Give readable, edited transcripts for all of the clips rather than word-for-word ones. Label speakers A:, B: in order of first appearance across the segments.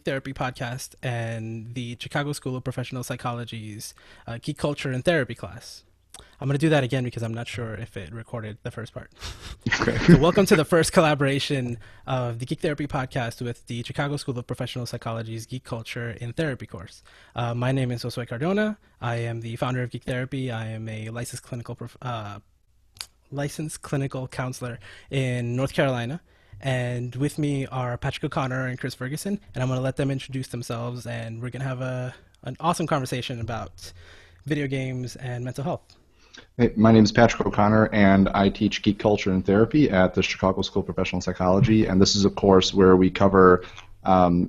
A: Geek Therapy podcast and the Chicago School of Professional Psychology's Geek Culture and Therapy class. I'm going to do that again because I'm not sure if it recorded the first part. So welcome to the first collaboration of the Geek Therapy podcast with the Chicago School of Professional Psychology's Geek Culture in Therapy course. My name is Josué Cardona. I am the founder of Geek Therapy. I am a licensed clinical counselor in North Carolina. And with me are Patrick O'Connor and Chris Ferguson, and I'm going to let them introduce themselves, and we're going to have an awesome conversation about video games and mental health.
B: Hey, my name is Patrick O'Connor, and I teach Geek Culture and Therapy at the Chicago School of Professional Psychology, and this is a course where we cover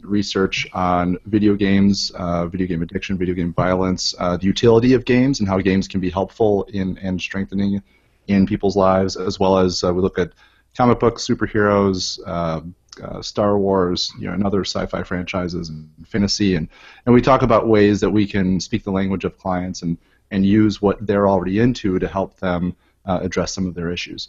B: research on video games, video game addiction, video game violence, the utility of games, and how games can be helpful in strengthening in people's lives, as well as we look at comic books, superheroes, Star Wars, and other sci-fi franchises and fantasy, and we talk about ways that we can speak the language of clients and use what they're already into to help them address some of their issues.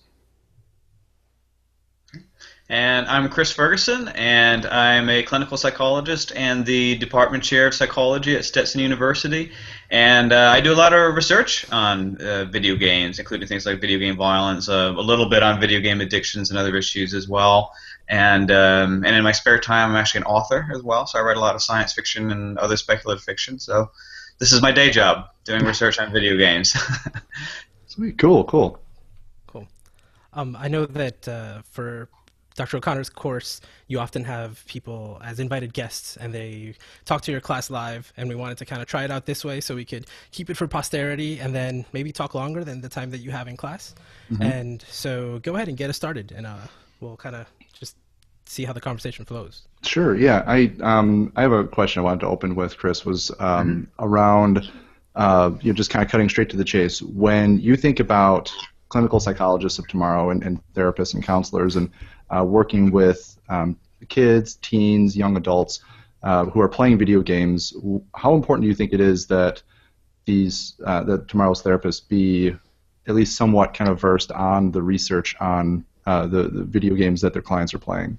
C: And I'm Chris Ferguson, and I'm a clinical psychologist and the department chair of psychology at Stetson University. And I do a lot of research on video games, including things like video game violence, a little bit on video game addictions and other issues as well. And in my spare time, I'm actually an author as well, so I write a lot of science fiction and other speculative fiction. So this is my day job, doing research on video games.
B: Sweet, cool.
A: I know that for Dr. O'Connor's course, you often have people as invited guests, and they talk to your class live, and we wanted to kind of try it out this way so we could keep it for posterity and then maybe talk longer than the time that you have in class. Mm-hmm. And so go ahead and get us started, and we'll kind of just see how the conversation flows.
B: Sure, yeah. I have a question I wanted to open with, Chris, was around just kind of cutting straight to the chase. When you think about clinical psychologists of tomorrow and therapists and counselors and working with kids, teens, young adults who are playing video games, how important do you think it is that that tomorrow's therapists be at least somewhat kind of versed on the research on the video games that their clients are playing?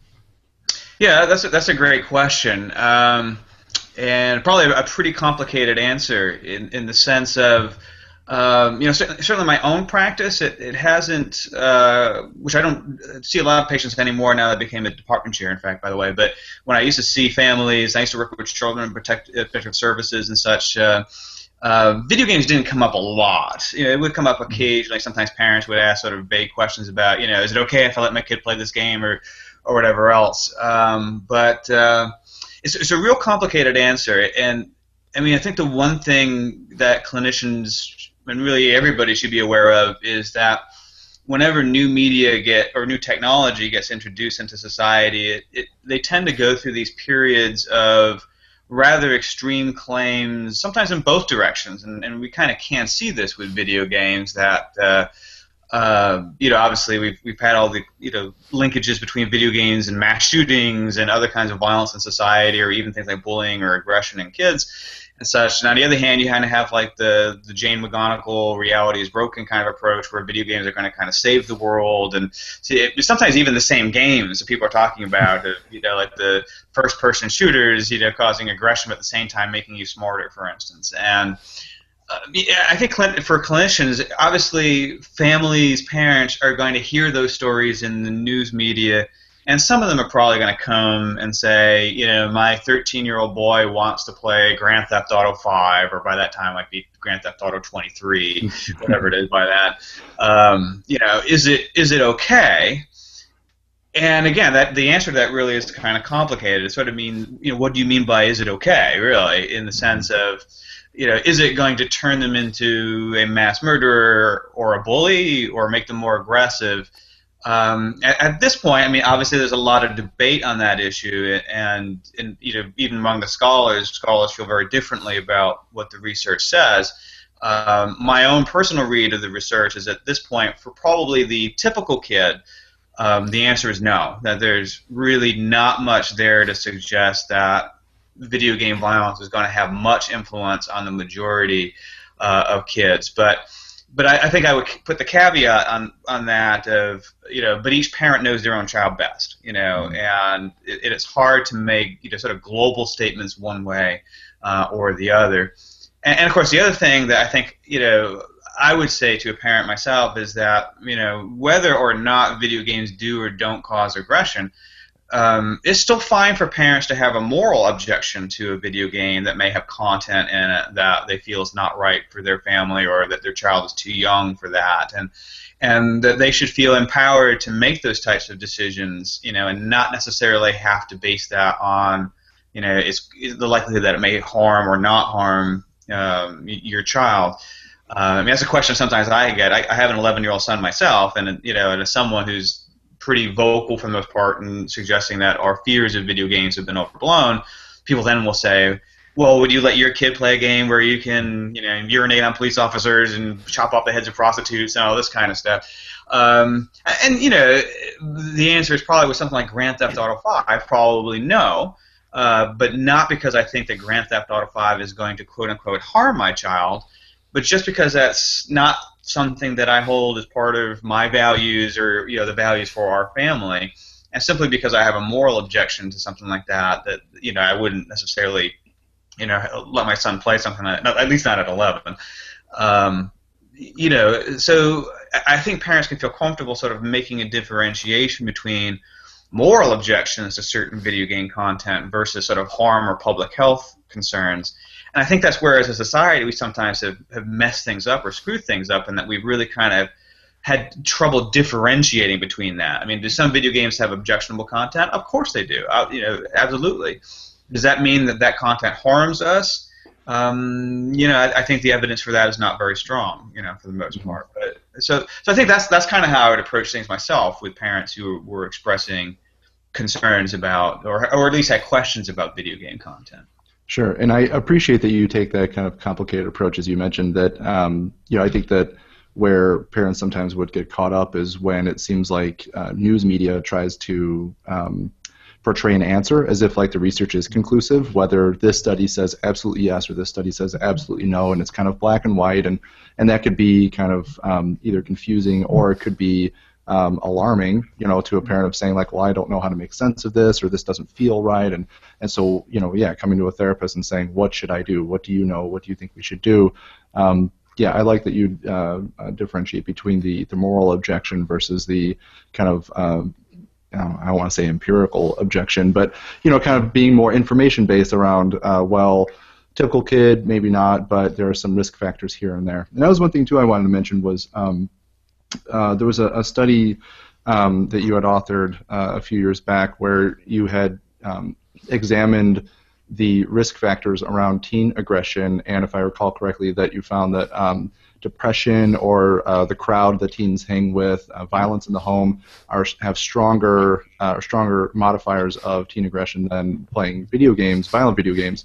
C: Yeah, that's a great question, and probably a pretty complicated answer in the sense of certainly my own practice, it hasn't, which I don't see a lot of patients anymore now that I became a department chair, in fact, by the way, but when I used to see families, I used to work with children in protective services and such, video games didn't come up a lot. It would come up occasionally. Sometimes parents would ask sort of vague questions about, is it okay if I let my kid play this game or whatever else? But it's a real complicated answer, and I mean, I think the one thing that clinicians and really everybody should be aware of is that whenever new media or new technology gets introduced into society, they tend to go through these periods of rather extreme claims, sometimes in both directions, and we kind of can't see this with video games that obviously we've had all the linkages between video games and mass shootings and other kinds of violence in society, or even things like bullying or aggression in kids and such. And on the other hand, you kind of have like the Jane McGonigal reality is broken kind of approach, where video games are going to kind of save the world, and sometimes even the same games that people are talking about, like the first-person shooters, causing aggression but at the same time making you smarter, for instance. And I think for clinicians, obviously families, parents are going to hear those stories in the news media, and some of them are probably going to come and say, my 13-year-old boy wants to play Grand Theft Auto 5, or by that time it might be Grand Theft Auto 23, whatever it is by that. Is it okay? And again, the answer to that really is kind of complicated. It sort of what do you mean by is it okay, really, in the sense of, is it going to turn them into a mass murderer or a bully or make them more aggressive? At this point, I mean, obviously there's a lot of debate on that issue, and even among the scholars feel very differently about what the research says. My own personal read of the research is at this point, for probably the typical kid, the answer is no, that there's really not much there to suggest that video game violence is going to have much influence on the majority of kids. But but I think I would put the caveat on that of, but each parent knows their own child best, and it's hard to make, sort of global statements one way or the other. And of course, the other thing that I think, I would say to a parent myself is that, whether or not video games do or don't cause aggression, it's still fine for parents to have a moral objection to a video game that may have content in it that they feel is not right for their family, or that their child is too young for that, and that they should feel empowered to make those types of decisions, and not necessarily have to base that on, it's the likelihood that it may harm or not harm your child. That's a question sometimes I get. I have an 11-year-old son myself, and and as someone who's pretty vocal for the most part in suggesting that our fears of video games have been overblown, people then will say, well, would you let your kid play a game where you can, urinate on police officers and chop off the heads of prostitutes and all this kind of stuff? And the answer is probably with something like Grand Theft Auto 5, probably no. But not because I think that Grand Theft Auto 5 is going to quote-unquote harm my child, but just because that's not something that I hold as part of my values or the values for our family, and simply because I have a moral objection to something like that I wouldn't necessarily let my son play something like that, at least not at 11. So I think parents can feel comfortable sort of making a differentiation between moral objections to certain video game content versus sort of harm or public health concerns. And I think that's where, as a society, we sometimes have messed things up or screwed things up, and that we've really kind of had trouble differentiating between that. I mean, do some video games have objectionable content? Of course they do. Absolutely. Does that mean that content harms us? I think the evidence for that is not very strong, for the most part. But so I think that's kind of how I would approach things myself with parents who were expressing concerns about, or at least had questions about video game content.
B: Sure, and I appreciate that you take that kind of complicated approach, as you mentioned. That I think that where parents sometimes would get caught up is when it seems like news media tries to portray an answer as if like the research is conclusive, whether this study says absolutely yes or this study says absolutely no, and it's kind of black and white, and that could be kind of either confusing, or it could be alarming, to a parent of saying like, well, I don't know how to make sense of this, or this doesn't feel right, and so coming to a therapist and saying, what should I do? What do you know? What do you think we should do? I like that you differentiate between the moral objection versus the kind of I don't want to say empirical objection, but kind of being more information based around typical kid, maybe not, but there are some risk factors here and there. And that was one thing too I wanted to mention was there was a study that you had authored a few years back where you had examined the risk factors around teen aggression, and if I recall correctly, that you found that depression or the crowd the teens hang with, violence in the home, have stronger modifiers of teen aggression than playing video games, violent video games.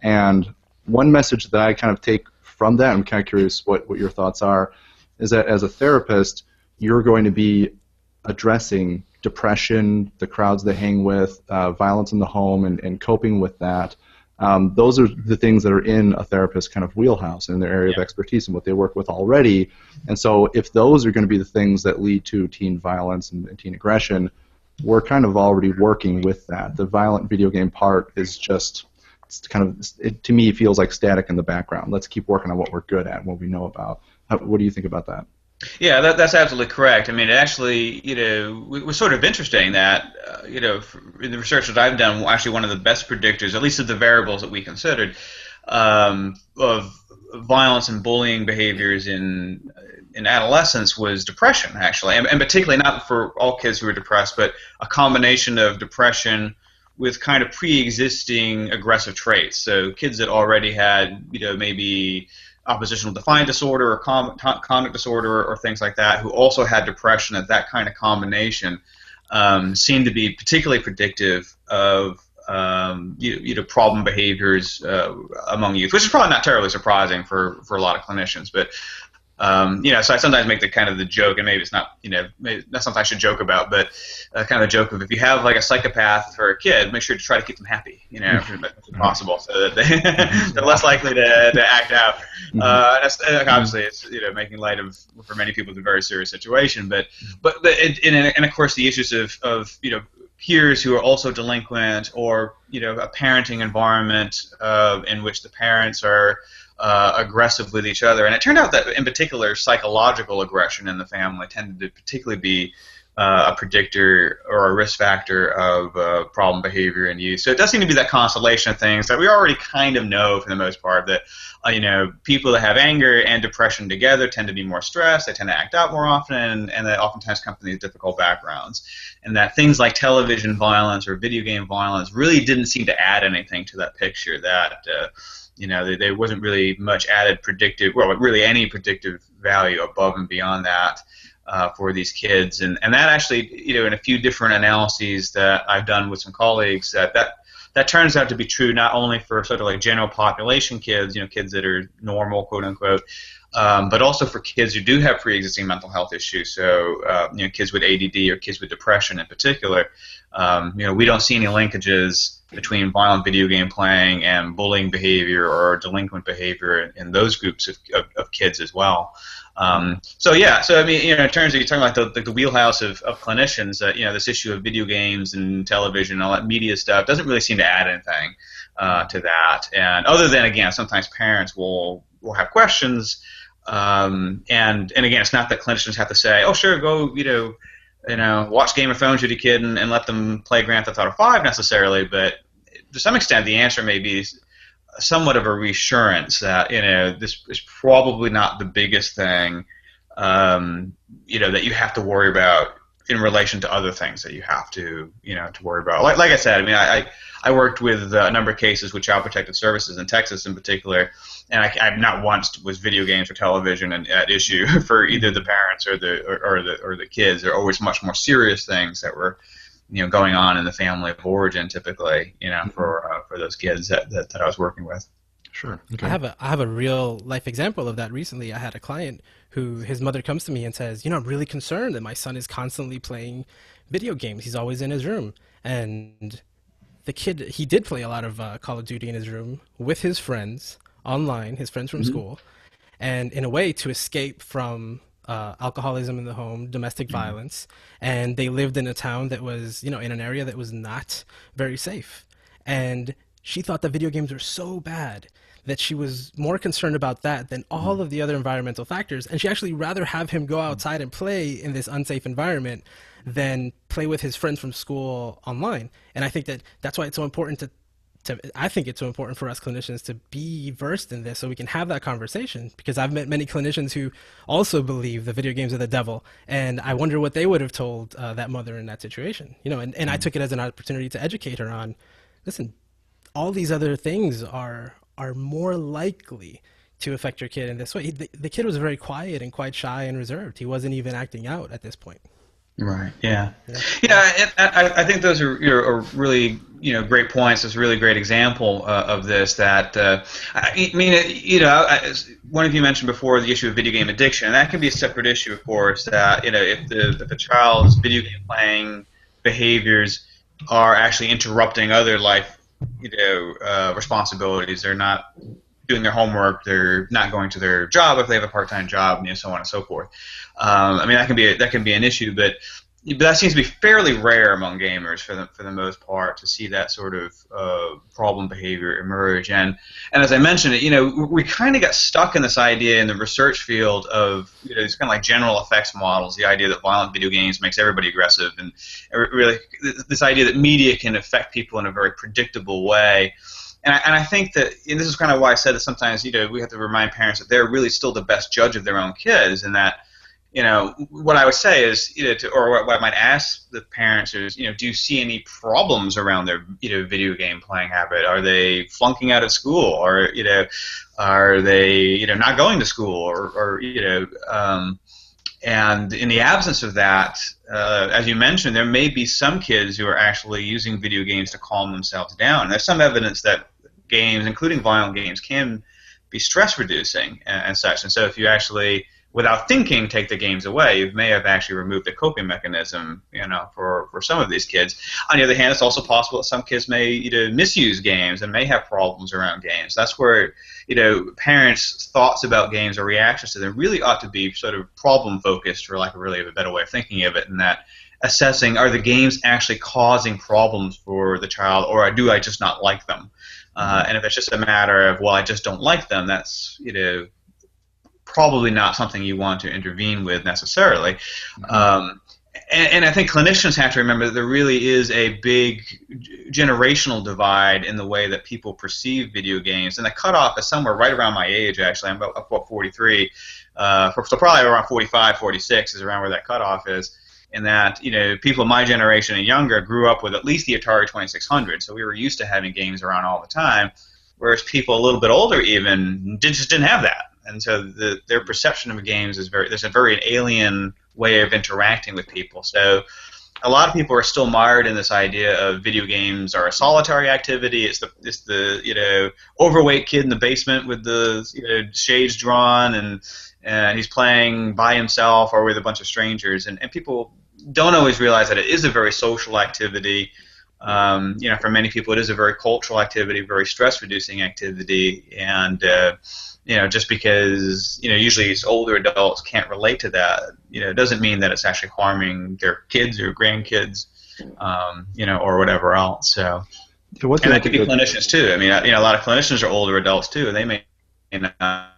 B: And one message that I kind of take from that, I'm kind of curious what your thoughts are, is that as a therapist, you're going to be addressing depression, the crowds they hang with, violence in the home, and coping with that. Those are the things that are in a therapist's kind of wheelhouse, in their area of expertise and what they work with already. And so if those are going to be the things that lead to teen violence and teen aggression, we're kind of already working with that. The violent video game part is just to me, it feels like static in the background. Let's keep working on what we're good at and what we know about. What do you think about that?
C: Yeah, that's absolutely correct. I mean, it actually, it was sort of interesting that, in the research that I've done, actually one of the best predictors, at least of the variables that we considered, of violence and bullying behaviors in adolescence was depression, actually, and particularly not for all kids who are depressed, but a combination of depression with kind of pre-existing aggressive traits. So kids that already had, maybe oppositional defiant disorder or conduct disorder or things like that, who also had depression, that kind of combination seemed to be particularly predictive of problem behaviors among youth, which is probably not terribly surprising for a lot of clinicians. But so I sometimes make the joke, and maybe it's not, maybe that's something I should joke about, but kind of a joke of, if you have like a psychopath for a kid, make sure to try to keep them happy, if possible, so that they're less likely to act out. Obviously, it's making light of, for many people, it's a very serious situation. But and of course the issues of peers who are also delinquent, or a parenting environment in which the parents are aggressive with each other. And it turned out that in particular psychological aggression in the family tended to particularly be a predictor or a risk factor of problem behavior in youth. So it does seem to be that constellation of things that we already kind of know for the most part, that people that have anger and depression together tend to be more stressed, they tend to act out more often, and they oftentimes come from these difficult backgrounds. And that things like television violence or video game violence really didn't seem to add anything to that picture, that there wasn't really much added predictive, well, really any predictive value above and beyond that for these kids. And that actually, in a few different analyses that I've done with some colleagues, that turns out to be true not only for sort of like general population kids, kids that are normal, quote unquote, but also for kids who do have pre-existing mental health issues. So, kids with ADD or kids with depression in particular. We don't see any linkages between violent video game playing and bullying behavior or delinquent behavior in those groups of kids as well. So I mean, in terms of, you're talking about the wheelhouse of clinicians, this issue of video games and television and all that media stuff doesn't really seem to add anything to that. And other than, again, sometimes parents will have questions, and again, it's not that clinicians have to say, oh, sure, go, watch Game of Thrones with your kid and let them play Grand Theft Auto 5 necessarily, but to some extent the answer may be somewhat of a reassurance that this is probably not the biggest thing that you have to worry about in relation to other things that you have to to worry about. Like I said, I mean, I worked with a number of cases with Child Protective Services in Texas in particular, and I not once was video games or television at issue for either the parents or the kids. There are always much more serious things that were going on in the family of origin, typically, for those kids that I was working with.
B: Sure. Okay.
A: I have a real life example of that recently. I had a client who, his mother comes to me and says, I'm really concerned that my son is constantly playing video games. He's always in his room. And the kid, he did play a lot of Call of Duty in his room with his friends online, his friends from school, and in a way to escape from alcoholism in the home, domestic violence, and they lived in a town that was, in an area that was not very safe. And she thought that video games were so bad that she was more concerned about that than all of the other environmental factors. And she actually rather have him go outside and play in this unsafe environment than play with his friends from school online. And I think that's why it's so important I think it's so important for us clinicians to be versed in this so we can have that conversation, because I've met many clinicians who also believe the video games are the devil, and I wonder what they would have told that mother in that situation. And I took it as an opportunity to educate her on, listen, all these other things are more likely to affect your kid in this way. The kid was very quiet and quite shy and reserved. He wasn't even acting out at this point.
C: Right. Yeah. I think those are really great points. It's a really great example of this. That I mean, one of you mentioned before the issue of video game addiction, and that can be a separate issue, of course. That if the child's video game playing behaviors are actually interrupting other life responsibilities, they're not doing their homework, they're not going to their job if they have a part-time job, so on and so forth. I mean, that can be an issue, but that seems to be fairly rare among gamers for the most part, to see that sort of problem behavior emerge. And as I mentioned, we kind of got stuck in this idea in the research field of these kind of like general effects models, the idea that violent video games makes everybody aggressive, and really this idea that media can affect people in a very predictable way. And I think that, and this is kind of why I said that sometimes we have to remind parents that they're really still the best judge of their own kids, and that what I would say is, or what I might ask the parents is, do you see any problems around their video game playing habit? Are they flunking out of school, or are they not going to school, or and in the absence of that, as you mentioned, there may be some kids who are actually using video games to calm themselves down. There's some evidence that games, including violent games, can be stress reducing and such. And so if you actually without thinking, take the games away. You may have actually removed the coping mechanism, for some of these kids. On the other hand, it's also possible that some kids may misuse games and may have problems around games. That's where parents' thoughts about games or reactions to them really ought to be sort of problem focused, for lack of really a better way of thinking of it, and that assessing, are the games actually causing problems for the child, or do I just not like them? And if it's just a matter of, well, I just don't like them, that's probably not something you want to intervene with necessarily. And I think clinicians have to remember that there really is a big generational divide in the way that people perceive video games, and the cutoff is somewhere right around my age, actually. I'm about 43, so probably around 45, 46 is around where that cutoff is, in that people my generation and younger grew up with at least the Atari 2600, so we were used to having games around all the time, whereas people a little bit older even just didn't have that. And so their perception of games is there's a very alien way of interacting with people. So a lot of people are still mired in this idea of video games are a solitary activity. It's the overweight kid in the basement with the shades drawn, and he's playing by himself or with a bunch of strangers. And people don't always realize that it is a very social activity. For many people, it is a very cultural activity, very stress-reducing activity, and just because usually these older adults can't relate to that, doesn't mean that it's actually harming their kids or grandkids, or whatever else. So, and that could be clinicians too. I mean, a lot of clinicians are older adults too, and they may not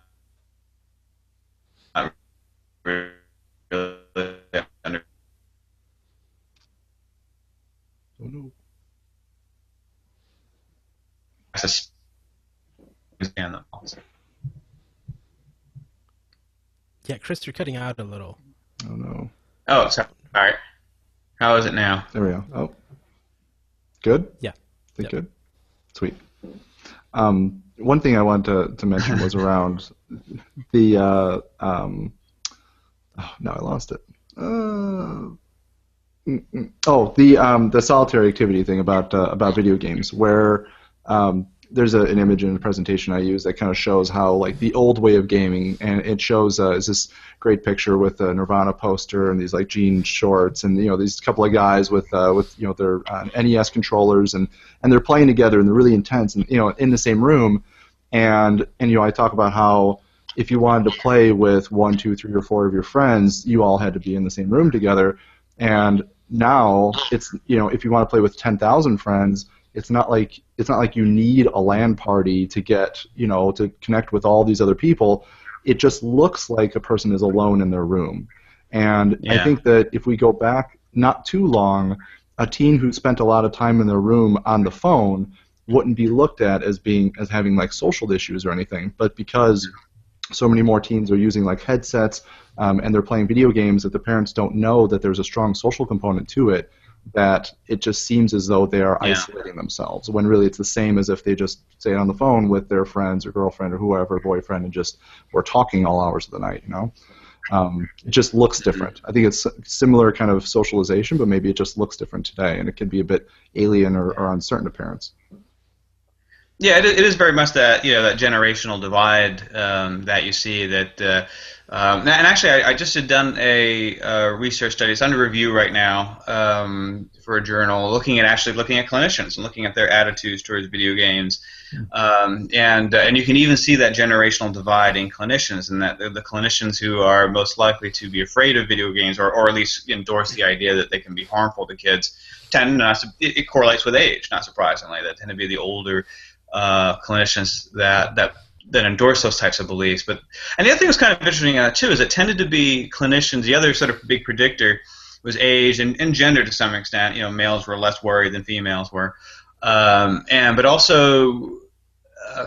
C: really understand.
B: Oh no.
C: Them also.
A: Yeah, Chris, you're cutting out a little.
B: Oh no.
C: Oh, sorry. All right. How is it now?
B: There we go. Oh. Good?
A: Yeah.
B: Think good? Sweet. One thing I wanted to mention was around the oh, now I lost it. The solitary activity thing about video games, where there's an image in a presentation I use that kind of shows how, like, the old way of gaming, and it shows is this great picture with a Nirvana poster and these like jean shorts, and these couple of guys with their NES controllers, and they're playing together, and they're really intense, and in the same room, and I talk about how if you wanted to play with 1, 2, 3, or 4 of your friends, you all had to be in the same room together, and now it's if you want to play with 10,000 friends, it's not like you need a LAN party to get to connect with all these other people. It just looks like a person is alone in their room. And yeah. I think that if we go back not too long, a teen who spent a lot of time in their room on the phone wouldn't be looked at as having like social issues or anything. But because so many more teens are using like headsets and they're playing video games, that the parents don't know that there's a strong social component to it, that it just seems as though they are isolating themselves, when really it's the same as if they just stayed on the phone with their friends or girlfriend or whoever, boyfriend, and just were talking all hours of the night, It just looks different. I think it's similar kind of socialization, but maybe it just looks different today, and it can be a bit alien or uncertain to parents.
C: Yeah, it is very much that that generational divide that you see. That and actually, I just had done a research study. It's under review right now for a journal, looking at clinicians and looking at their attitudes towards video games, and you can even see that generational divide in clinicians, and that the clinicians who are most likely to be afraid of video games, or at least endorse the idea that they can be harmful to kids, it correlates with age, not surprisingly. That tend to be the older clinicians that endorse those types of beliefs. And the other thing that's kind of interesting too is it tended to be clinicians. The other sort of big predictor was age and gender to some extent. Males were less worried than females were, but also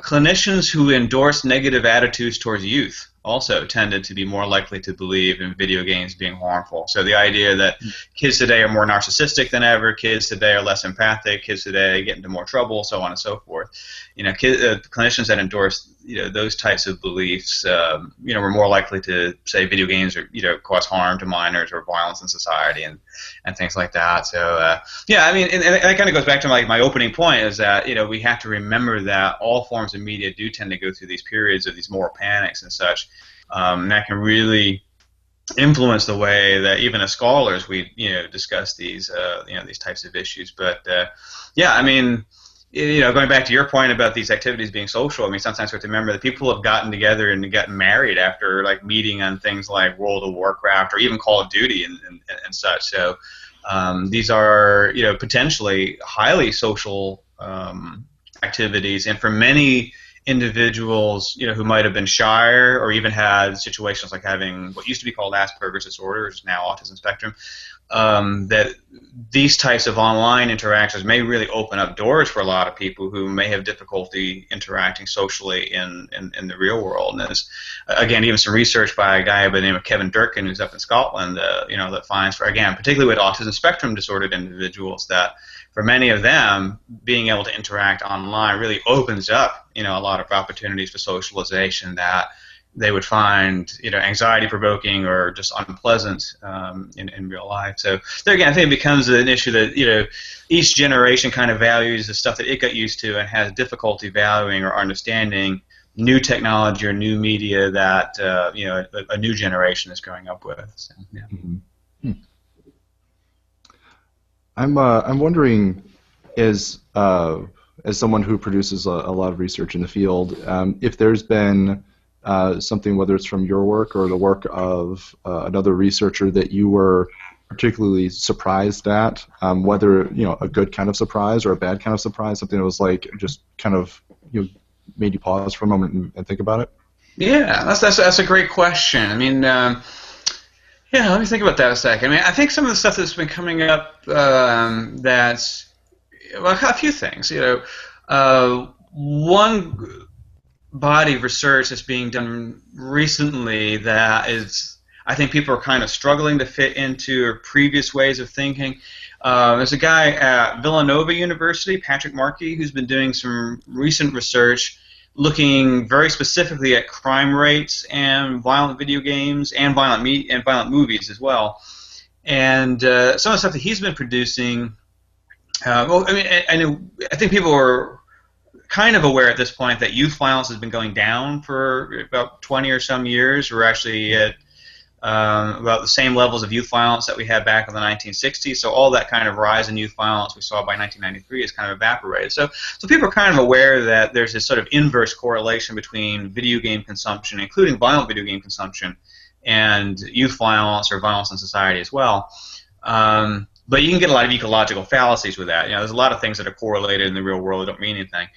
C: clinicians who endorse negative attitudes towards youth also tended to be more likely to believe in video games being harmful. So the idea that kids today are more narcissistic than ever, kids today are less empathic, kids today get into more trouble, so on and so forth. Clinicians that endorse those types of beliefs, were more likely to say video games are cause harm to minors or violence in society and things like that. So I mean, and that kind of goes back to my opening point, is that we have to remember that all forms of media do tend to go through these periods of these moral panics and such. And that can really influence the way that even as scholars we discuss these these types of issues. But yeah, I mean, going back to your point about these activities being social, I mean, sometimes we have to remember that people have gotten together and gotten married after like meeting on things like World of Warcraft or even Call of Duty and such. So these are potentially highly social activities, and for many individuals who might have been shyer or even had situations like having what used to be called Asperger's disorder, which is now autism spectrum, that these types of online interactions may really open up doors for a lot of people who may have difficulty interacting socially in the real world. And there's, again, even some research by a guy by the name of Kevin Durkin, who's up in Scotland, that finds, for, again, particularly with autism spectrum disordered individuals, that for many of them, being able to interact online really opens up, a lot of opportunities for socialization that they would find, anxiety-provoking or just unpleasant in real life. So there again, I think it becomes an issue that each generation kind of values the stuff that it got used to and has difficulty valuing or understanding new technology or new media that a new generation is growing up with. So, yeah.
B: Mm-hmm. I'm wondering, as someone who produces a lot of research in the field, if there's been something, whether it's from your work or the work of another researcher, that you were particularly surprised at, whether a good kind of surprise or a bad kind of surprise, something that was like just kind of made you pause for a moment and think about it.
C: Yeah, that's a great question. I mean, yeah, let me think about that a second. I mean, I think some of the stuff that's been coming up, that's, well, a few things. One body of research that's being done recently that is, I think people are kind of struggling to fit into previous ways of thinking. There's a guy at Villanova University, Patrick Markey, who's been doing some recent research looking very specifically at crime rates and violent video games and violent movies as well. And some of the stuff that he's been producing, well, I mean, I think people are kind of aware at this point that youth violence has been going down for about 20 or some years. We're actually at about the same levels of youth violence that we had back in the 1960s. So all that kind of rise in youth violence we saw by 1993 has kind of evaporated. So people are kind of aware that there's this sort of inverse correlation between video game consumption, including violent video game consumption, and youth violence or violence in society as well. But you can get a lot of ecological fallacies with that. There's a lot of things that are correlated in the real world that don't mean anything.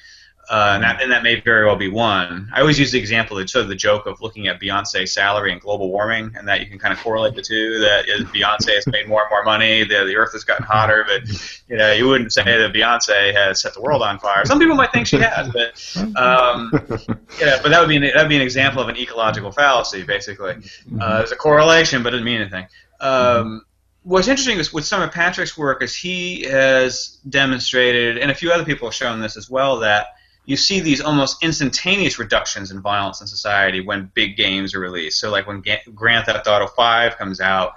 C: And that may very well be one. I always use the example, sort of the joke of looking at Beyonce's salary and global warming, and that you can kind of correlate the two. That is, Beyonce has made more and more money, the Earth has gotten hotter, but you wouldn't say that Beyonce has set the world on fire. Some people might think she has, but but that'd be an example of an ecological fallacy, basically. There's a correlation, but it doesn't mean anything. What's interesting is with some of Patrick's work is he has demonstrated, and a few other people have shown this as well, that you see these almost instantaneous reductions in violence in society when big games are released. So like when Grand Theft Auto 5 comes out,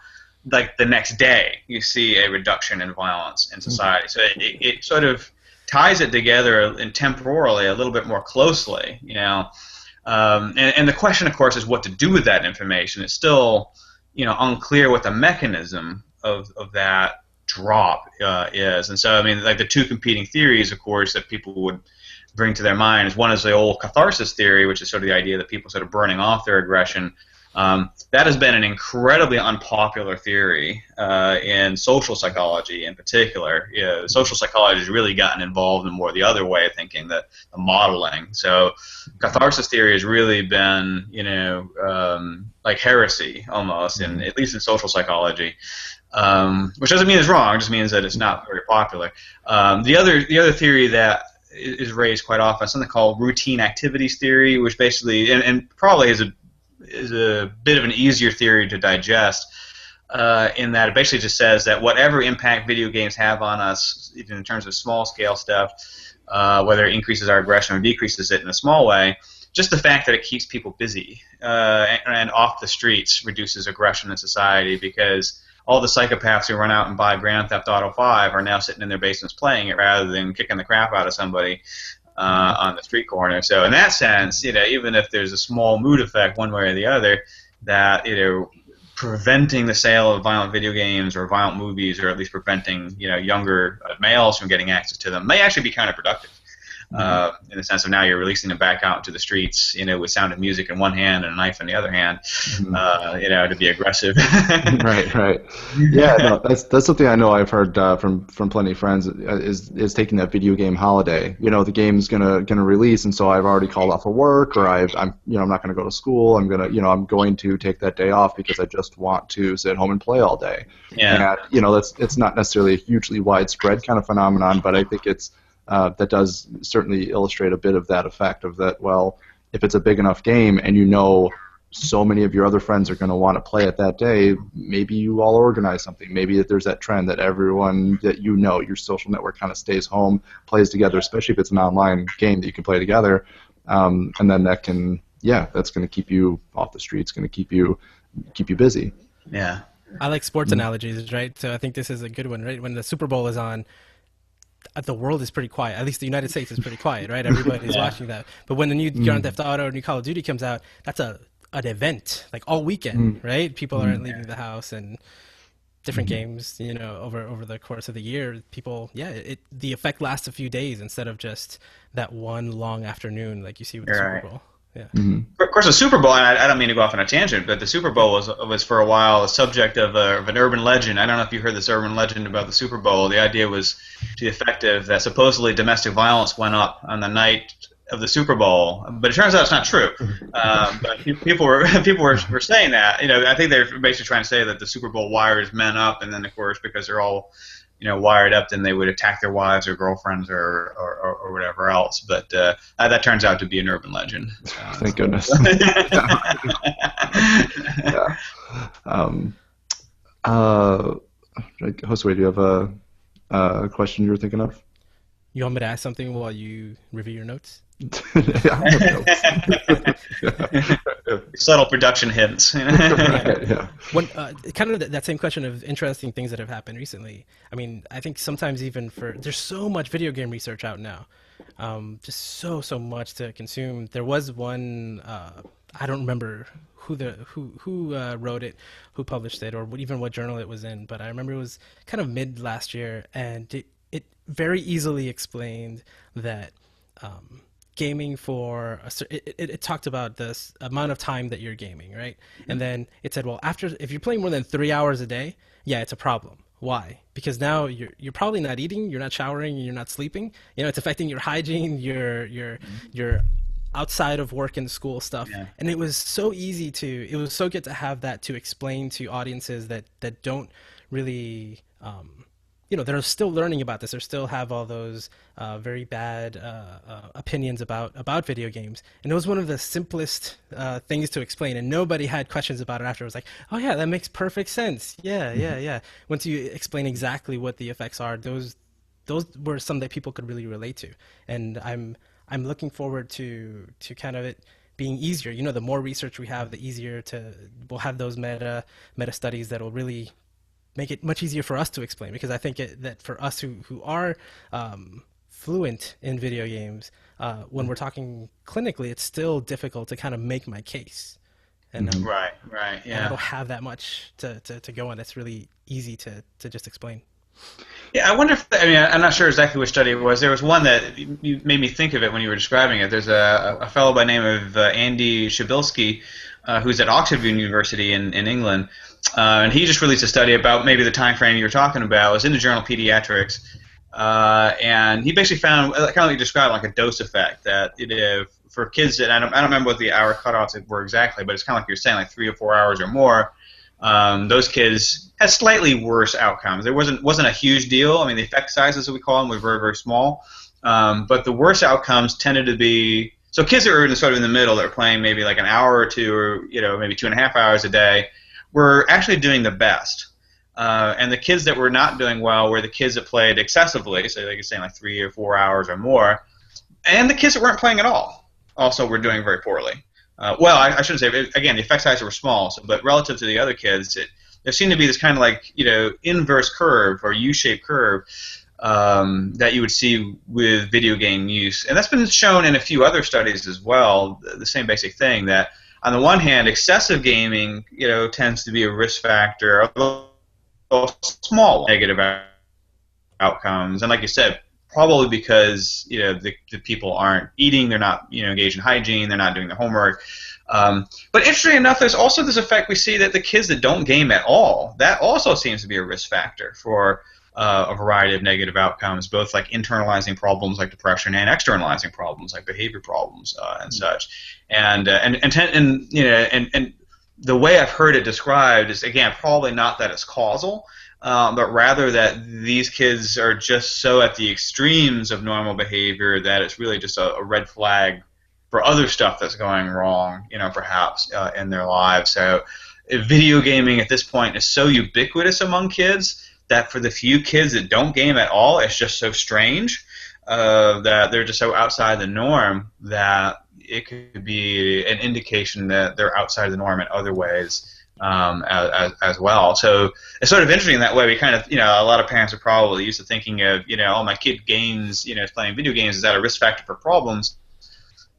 C: like the next day you see a reduction in violence in society. So it sort of ties it together and temporally a little bit more closely, And the question, of course, is what to do with that information. It's still, unclear what the mechanism of that drop is. And so, I mean, like the two competing theories, of course, that people would bring to their mind is, one is the old catharsis theory, which is sort of the idea that people sort of burning off their aggression. That has been an incredibly unpopular theory in social psychology in particular. Social psychology has really gotten involved in more the other way of thinking, the modeling. So catharsis theory has really been, like heresy almost, at least in social psychology. Which doesn't mean it's wrong; it just means that it's not very popular. The other theory that is raised quite often is something called routine activities theory, which basically, and probably is a bit of an easier theory to digest, in that it basically just says that whatever impact video games have on us, even in terms of small scale stuff, whether it increases our aggression or decreases it in a small way, just the fact that it keeps people busy and off the streets reduces aggression in society, because all the psychopaths who run out and buy Grand Theft Auto 5 are now sitting in their basements playing it rather than kicking the crap out of somebody. on the street corner. So in that sense, even if there's a small mood effect one way or the other, that preventing the sale of violent video games or violent movies, or at least preventing younger males from getting access to them, may actually be counterproductive. In the sense of now you're releasing them back out into the streets, with Sound of Music in one hand and a knife in the other hand, to be aggressive.
B: Right. Yeah, no, that's something I know I've heard from plenty of friends is taking that video game holiday. The game's gonna release, and so I've already called off of work, or I'm not gonna go to school. I'm going to take that day off because I just want to sit at home and play all day.
C: Yeah.
B: And, it's not necessarily a hugely widespread kind of phenomenon, but I think it's that does certainly illustrate a bit of that effect of that. Well, if it's a big enough game and so many of your other friends are going to want to play it that day, maybe you all organize something. Maybe that there's that trend that everyone that your social network kind of stays home, plays together, especially if it's an online game that you can play together, and then that's going to keep you off the streets, going to keep you busy.
C: Yeah.
A: I like sports analogies, right? So I think this is a good one, right? When the Super Bowl is on, the world is pretty quiet. At least the United States is pretty quiet, right? Everybody's watching that. But when the new Grand Theft Auto or new Call of Duty comes out, that's an event, like all weekend, right? People aren't leaving the house, and different games, over the course of the year, people, the effect lasts a few days instead of just that one long afternoon like you see with the Super Bowl. Yeah.
C: Of course, the Super Bowl, and I don't mean to go off on a tangent, but the Super Bowl was for a while a subject of an urban legend. I don't know if you heard this urban legend about the Super Bowl. The idea was to the effect of that supposedly domestic violence went up on the night of the Super Bowl, but it turns out it's not true. But people were saying that. I think they're basically trying to say that the Super Bowl wires men up, and then of course because they're all wired up, then they would attack their wives or girlfriends or whatever else. But that turns out to be an urban legend.
B: Thank goodness. Yeah. Josué, do you have a question you were thinking of?
A: You want me to ask something while you review your notes?
C: Subtle production hints.
B: Yeah.
A: Kind of that same question of interesting things that have happened recently. I mean, I think sometimes even there's so much video game research out now, just so much to consume. There was one, I don't remember who wrote it, who published it, or even what journal it was in, but I remember it was kind of mid last year, and it very easily explained that gaming it talked about this amount of time that you're gaming, right? And then it said, well, if you're playing more than 3 hours a day, it's a problem. Why? Because now you're probably not eating, you're not showering, you're not sleeping. It's affecting your hygiene, your outside of work and school stuff. And it was so good to have that to explain to audiences that don't really they're still learning about this, or still have all those very bad opinions about video games. And it was one of the simplest things to explain, and nobody had questions about it after. It was like, oh yeah, that makes perfect sense. Yeah. Once you explain exactly what the effects are, those were some that people could really relate to. And I'm looking forward to kind of it being easier. The more research we have, the easier we'll have those meta studies that will really make it much easier for us to explain, because I think that for us who are fluent in video games, when we're talking clinically, it's still difficult to kind of make my case. And
C: right, yeah.
A: And I don't have that much to go on. It's really easy to just explain.
C: Yeah, I wonder if, I'm not sure exactly which study it was. There was one that you made me think of it when you were describing it. There's a fellow by the name of Andy Shabilsky, who's at Oxford University in England, and he just released a study about maybe the time frame you were talking about. It was in the journal Pediatrics, and he basically found, kind of like you described, like a dose effect, that for kids that, I don't remember what the hour cutoffs were exactly, but it's kind of like you're saying, like 3 or 4 hours or more, those kids had slightly worse outcomes. There wasn't a huge deal. I mean, the effect sizes, as we call them, were very, very small, but the worst outcomes tended to be, so kids that were sort of in the middle, that were playing maybe like an hour or two, or maybe 2.5 hours a day, were actually doing the best. And the kids that were not doing well were the kids that played excessively, so like you're saying, like 3 or 4 hours or more, and the kids that weren't playing at all also were doing very poorly. Well, I shouldn't say, again, the effect sizes were small, but relative to the other kids, there seemed to be this kind of like, inverse curve or U-shaped curve that you would see with video game use. And that's been shown in a few other studies as well, the same basic thing, that on the one hand, excessive gaming, tends to be a risk factor, although small negative outcomes. And like you said, probably because the people aren't eating, they're not engaged in hygiene, they're not doing their homework. But interestingly enough, there's also this effect we see that the kids that don't game at all, that also seems to be a risk factor for a variety of negative outcomes, both like internalizing problems like depression and externalizing problems like behavior problems and such. And the way I've heard it described is, again, probably not that it's causal, but rather that these kids are just so at the extremes of normal behavior that it's really just a red flag for other stuff that's going wrong, perhaps in their lives. So video gaming at this point is so ubiquitous among kids that for the few kids that don't game at all, it's just so strange that they're just so outside the norm that it could be an indication that they're outside the norm in other ways as well. So it's sort of interesting in that way. We kind of, a lot of parents are probably used to thinking of, oh, my kid games, is playing video games, is that a risk factor for problems?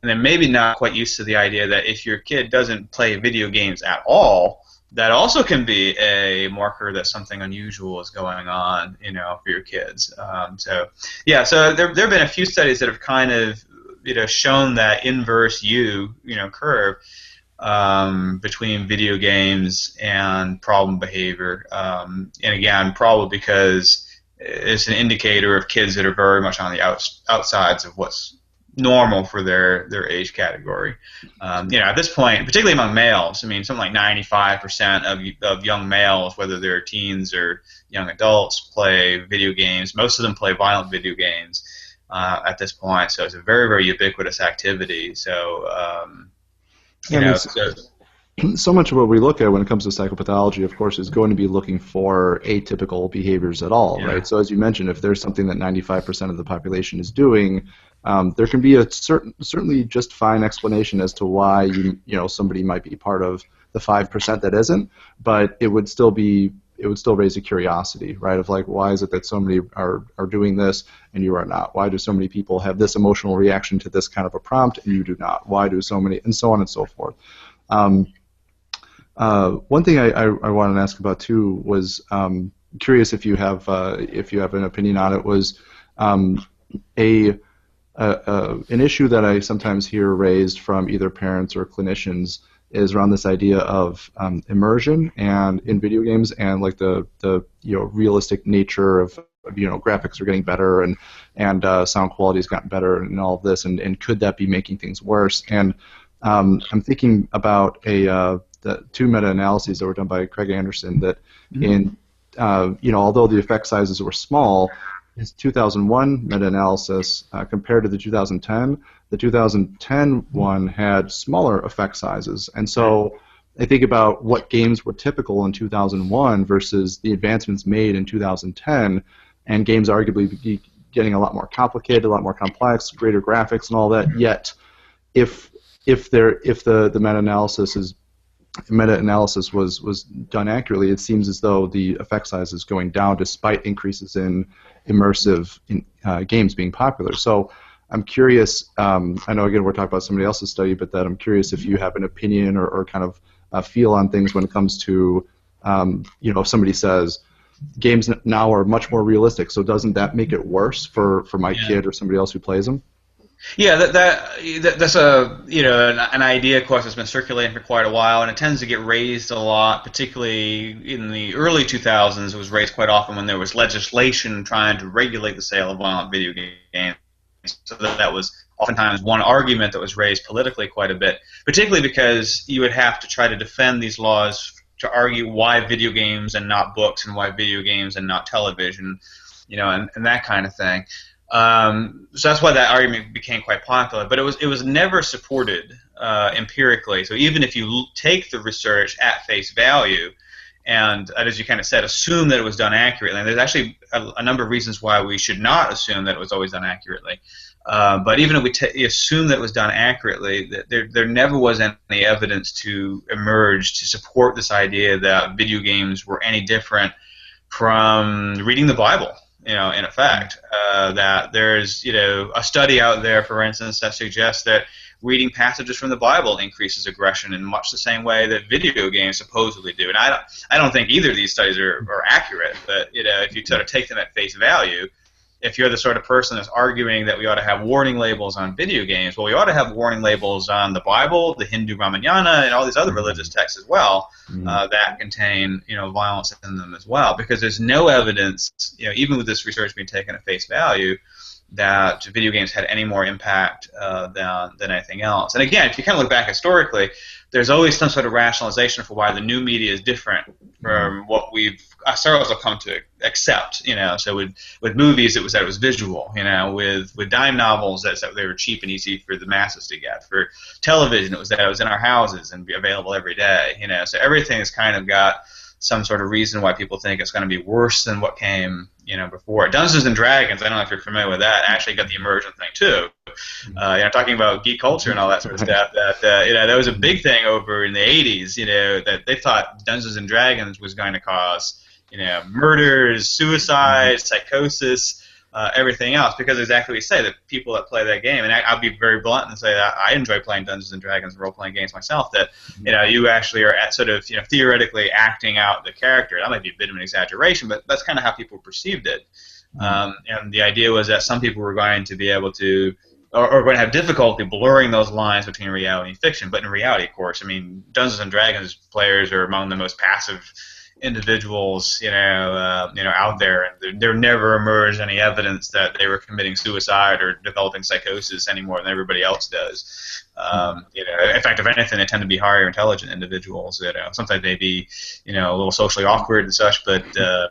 C: And then maybe not quite used to the idea that if your kid doesn't play video games at all, that also can be a marker that something unusual is going on, for your kids. So there have been a few studies that have kind of, shown that inverse U, curve between video games and problem behavior. And again, probably because it's an indicator of kids that are very much on the outsides of what's normal for their age category. At this point, particularly among males, I mean, something like 95% of young males, whether they're teens or young adults, play video games. Most of them play violent video games at this point, so it's a very, very ubiquitous activity. So,
B: so much of what we look at when it comes to psychopathology, of course, is going to be looking for atypical behaviors at all, right? So as you mentioned, if there's something that 95% of the population is doing, there can be a certainly just fine explanation as to why somebody might be part of the 5% that isn't, but it would still raise a curiosity, right? Of like, why is it that so many are doing this and you are not? Why do so many people have this emotional reaction to this kind of a prompt and you do not? Why do so many, and so on and so forth. One thing I wanted to ask about too was curious if you have an opinion on it, was an issue that I sometimes hear raised from either parents or clinicians is around this idea of immersion and in video games, and like the realistic nature of graphics are getting better and sound quality has gotten better and all of this, and could that be making things worse? And I'm thinking about the two meta-analyses that were done by Craig Anderson that in although the effect sizes were small, his 2001 meta-analysis compared to the 2010 one had smaller effect sizes. And so I think about what games were typical in 2001 versus the advancements made in 2010, and games arguably be getting a lot more complicated, a lot more complex, greater graphics and all that. Yet if the meta-analysis was done accurately, it seems as though the effect size is going down despite increases in immersive games being popular. So I'm curious, I know again we're talking about somebody else's study, but that I'm curious if you have an opinion or kind of a feel on things when it comes to, if somebody says games now are much more realistic, so doesn't that make it worse for my kid or somebody else who plays them?
C: Yeah, that's an idea, of course, that's been circulating for quite a while, and it tends to get raised a lot, particularly in the early 2000s. It was raised quite often when there was legislation trying to regulate the sale of violent video games. So that was oftentimes one argument that was raised politically quite a bit, particularly because you would have to try to defend these laws to argue why video games and not books, and why video games and not television, and that kind of thing. So that's why that argument became quite popular, but it was never supported empirically. So even if you take the research at face value, and as you kind of said, assume that it was done accurately, and there's actually a number of reasons why we should not assume that it was always done accurately. But even if we assume that it was done accurately, there never was any evidence to emerge to support this idea that video games were any different from reading the Bible. in effect. That there's, a study out there, for instance, that suggests that reading passages from the Bible increases aggression in much the same way that video games supposedly do. And I don't think either of these studies are accurate, but if you sort of take them at face value, if you're the sort of person that's arguing that we ought to have warning labels on video games, well, we ought to have warning labels on the Bible, the Hindu Ramayana, and all these other religious texts as well that contain, violence in them as well. Because there's no evidence, even with this research being taken at face value, that video games had any more impact than anything else. And again, if you kind of look back historically, there's always some sort of rationalization for why the new media is different from what we've ourselves have come to accept. So with movies, it was that it was visual. With dime novels, that they were cheap and easy for the masses to get. For television, it was that it was in our houses and be available every day. So everything has kind of got some sort of reason why people think it's going to be worse than what came, before. Dungeons and Dragons, I don't know if you're familiar with that, actually got the immersion thing too. Talking about geek culture and all that sort of stuff, that was a big thing over in the 80s, that they thought Dungeons and Dragons was going to cause, murders, suicides, psychosis, everything else, because exactly what you say, the people that play that game, and I'll be very blunt and say that I enjoy playing Dungeons and Dragons role-playing games myself, that you actually are sort of theoretically acting out the character. That might be a bit of an exaggeration, but that's kind of how people perceived it. And the idea was that some people were going to be able to, or going to have difficulty blurring those lines between reality and fiction. But in reality, of course, Dungeons and Dragons players are among the most passive individuals, out there, and there never emerged any evidence that they were committing suicide or developing psychosis any more than everybody else does. In fact, if anything, they tend to be higher intelligent individuals. Sometimes they be, a little socially awkward and such, but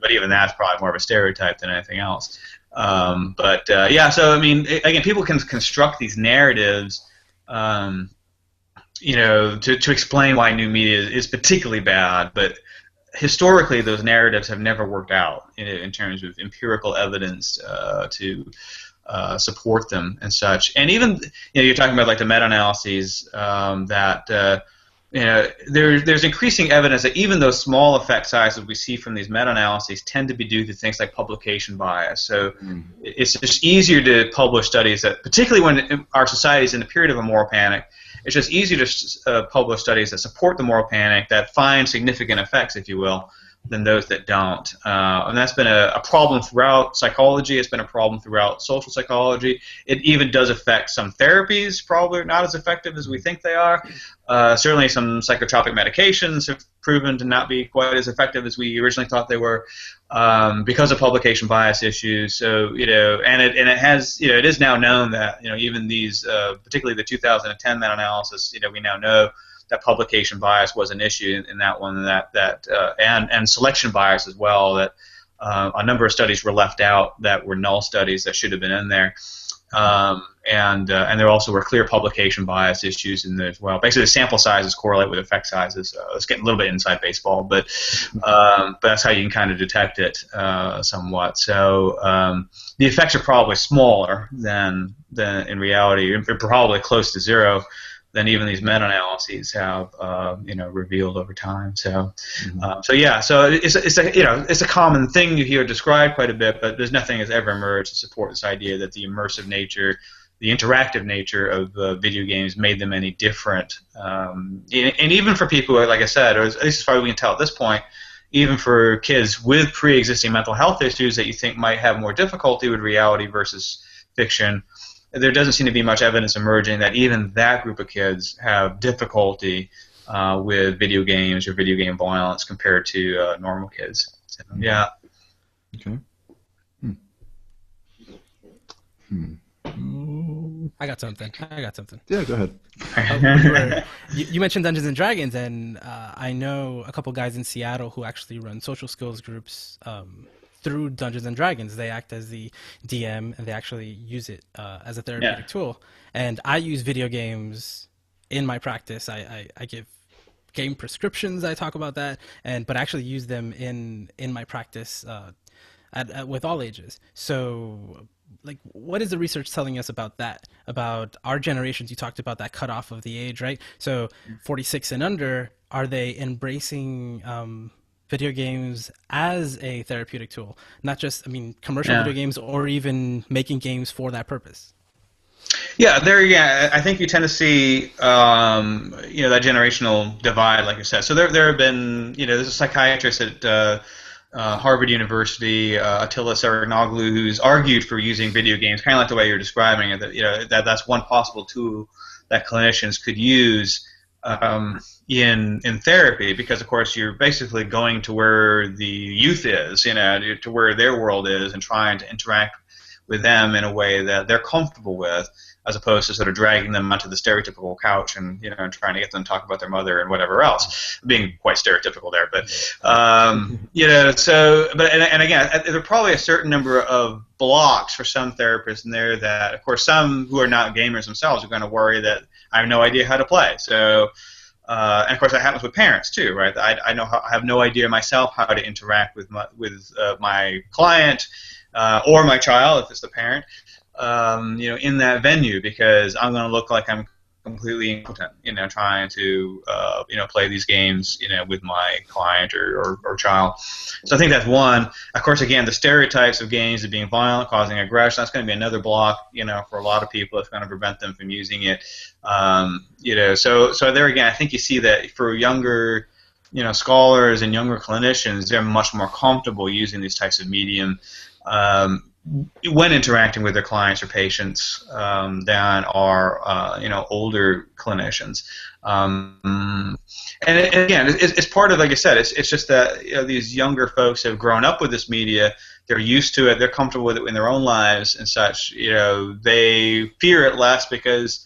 C: even that's probably more of a stereotype than anything else. So again, people can construct these narratives, to explain why new media is particularly bad, but historically, those narratives have never worked out in terms of empirical evidence to support them and such. And even, you're talking about like the meta-analyses that there's increasing evidence that even those small effect sizes we see from these meta-analyses tend to be due to things like publication bias. So it's just easier to publish studies that, particularly when our society is in a period of a moral panic, it's just easier to publish studies that support the moral panic, that find significant effects, if you will, than those that don't. And that's been a problem throughout psychology. It's been a problem throughout social psychology. It even does affect some therapies, probably not as effective as we think they are. Certainly some psychotropic medications have proven to not be quite as effective as we originally thought they were, because of publication bias issues. So, and it has, it is now known that, even these, particularly the 2010 meta-analysis, we now know that publication bias was an issue in that one, and selection bias as well, that a number of studies were left out that were null studies that should have been in there. And there also were clear publication bias issues in there as well. Basically, the sample sizes correlate with effect sizes. Let's get a little bit inside baseball, but that's how you can kind of detect it somewhat. So the effects are probably smaller than in reality, and probably close to zero than even these meta-analyses have revealed over time. So so it's a common thing you hear described quite a bit, but there's nothing that's ever emerged to support this idea that the immersive nature, the interactive nature of video games made them any different. And even for people, like I said, or at least as far as we can tell at this point, even for kids with pre-existing mental health issues that you think might have more difficulty with reality versus fiction, there doesn't seem to be much evidence emerging that even that group of kids have difficulty with video games or video game violence compared to normal kids. So, yeah.
B: Okay.
A: I got something.
B: Yeah, go ahead.
A: You mentioned Dungeons and Dragons, and I know a couple guys in Seattle who actually run social skills groups through Dungeons and Dragons. They act as the DM, and they actually use it as a therapeutic tool. And I use video games in my practice. I give game prescriptions. I talk about that, but I actually use them in my practice with all ages. So, like, what is the research telling us about that? About our generations? You talked about that cutoff of the age, right? So, 46 and under, are they embracing video games as a therapeutic tool, not just, I mean, commercial
C: Yeah.
A: video games or even making games for that purpose.
C: Yeah, I think you tend to see, that generational divide, like I said. So there have been, there's a psychiatrist at Harvard University, Attila Sarıkoglu, who's argued for using video games, kind of like the way you're describing it. That that's one possible tool that clinicians could use in therapy, because of course you're basically going to where the youth is, to where their world is, and trying to interact with them in a way that they're comfortable with, as opposed to sort of dragging them onto the stereotypical couch and trying to get them to talk about their mother and whatever else, being quite stereotypical there. But and again, there are probably a certain number of blocks for some therapists in there that, of course, some who are not gamers themselves are going to worry that I have no idea how to play. So. And of course, that happens with parents too, right? I have no idea myself how to interact with my client or my child, if it's the parent, in that venue, because I'm going to look like I'm completely impotent, trying to play these games, with my client or child. So I think that's one. Of course, again, the stereotypes of games as being violent, causing aggression, that's going to be another block, for a lot of people. It's going to prevent them from using it. So there again, I think you see that for younger, scholars and younger clinicians, they're much more comfortable using these types of medium when interacting with their clients or patients than are older clinicians. And again, it's part of, like I said, it's just that these younger folks have grown up with this media. They're used to it. They're comfortable with it in their own lives and such. They fear it less because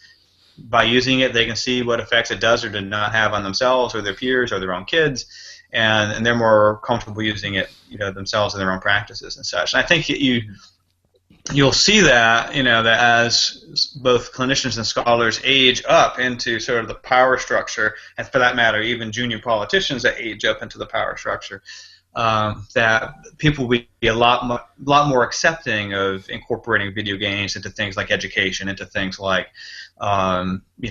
C: by using it, they can see what effects it does or does not have on themselves or their peers or their own kids, and they're more comfortable using it, themselves in their own practices and such. And I think you'll see that, that as both clinicians and scholars age up into sort of the power structure, and for that matter, even junior politicians that age up into the power structure, that people will be a lot more accepting of incorporating video games into things like education, into things like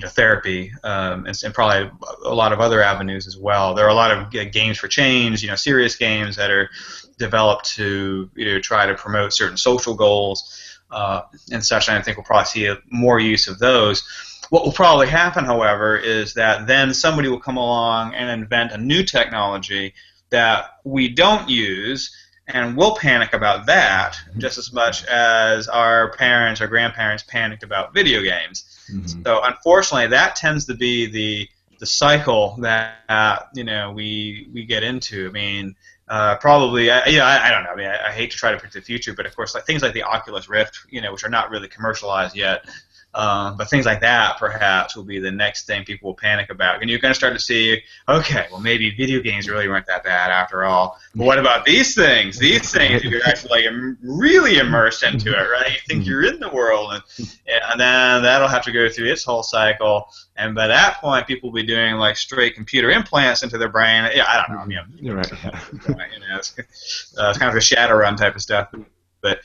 C: therapy, and probably a lot of other avenues as well. There are a lot of games for change, serious games that are developed to try to promote certain social goals and such. And I think we'll probably see more use of those. What will probably happen, however, is that then somebody will come along and invent a new technology that we don't use, and we'll panic about that just as much as our parents or grandparents panicked about video games. Mm-hmm. So unfortunately, that tends to be the cycle that we get into. I mean, probably, I don't know. I mean, I hate to try to predict the future, but of course, like things like the Oculus Rift, which are not really commercialized yet. But things like that perhaps will be the next thing people will panic about. And you're going to start to see, okay, well, maybe video games really weren't that bad after all. But what about these things? These things, if you're actually really immersed into it, right? You think you're in the world, and then that'll have to go through its whole cycle. And by that point, people will be doing like straight computer implants into their brain. Yeah, I don't know. I mean,
B: you're right.
C: It's kind of a Shadowrun type of stuff. But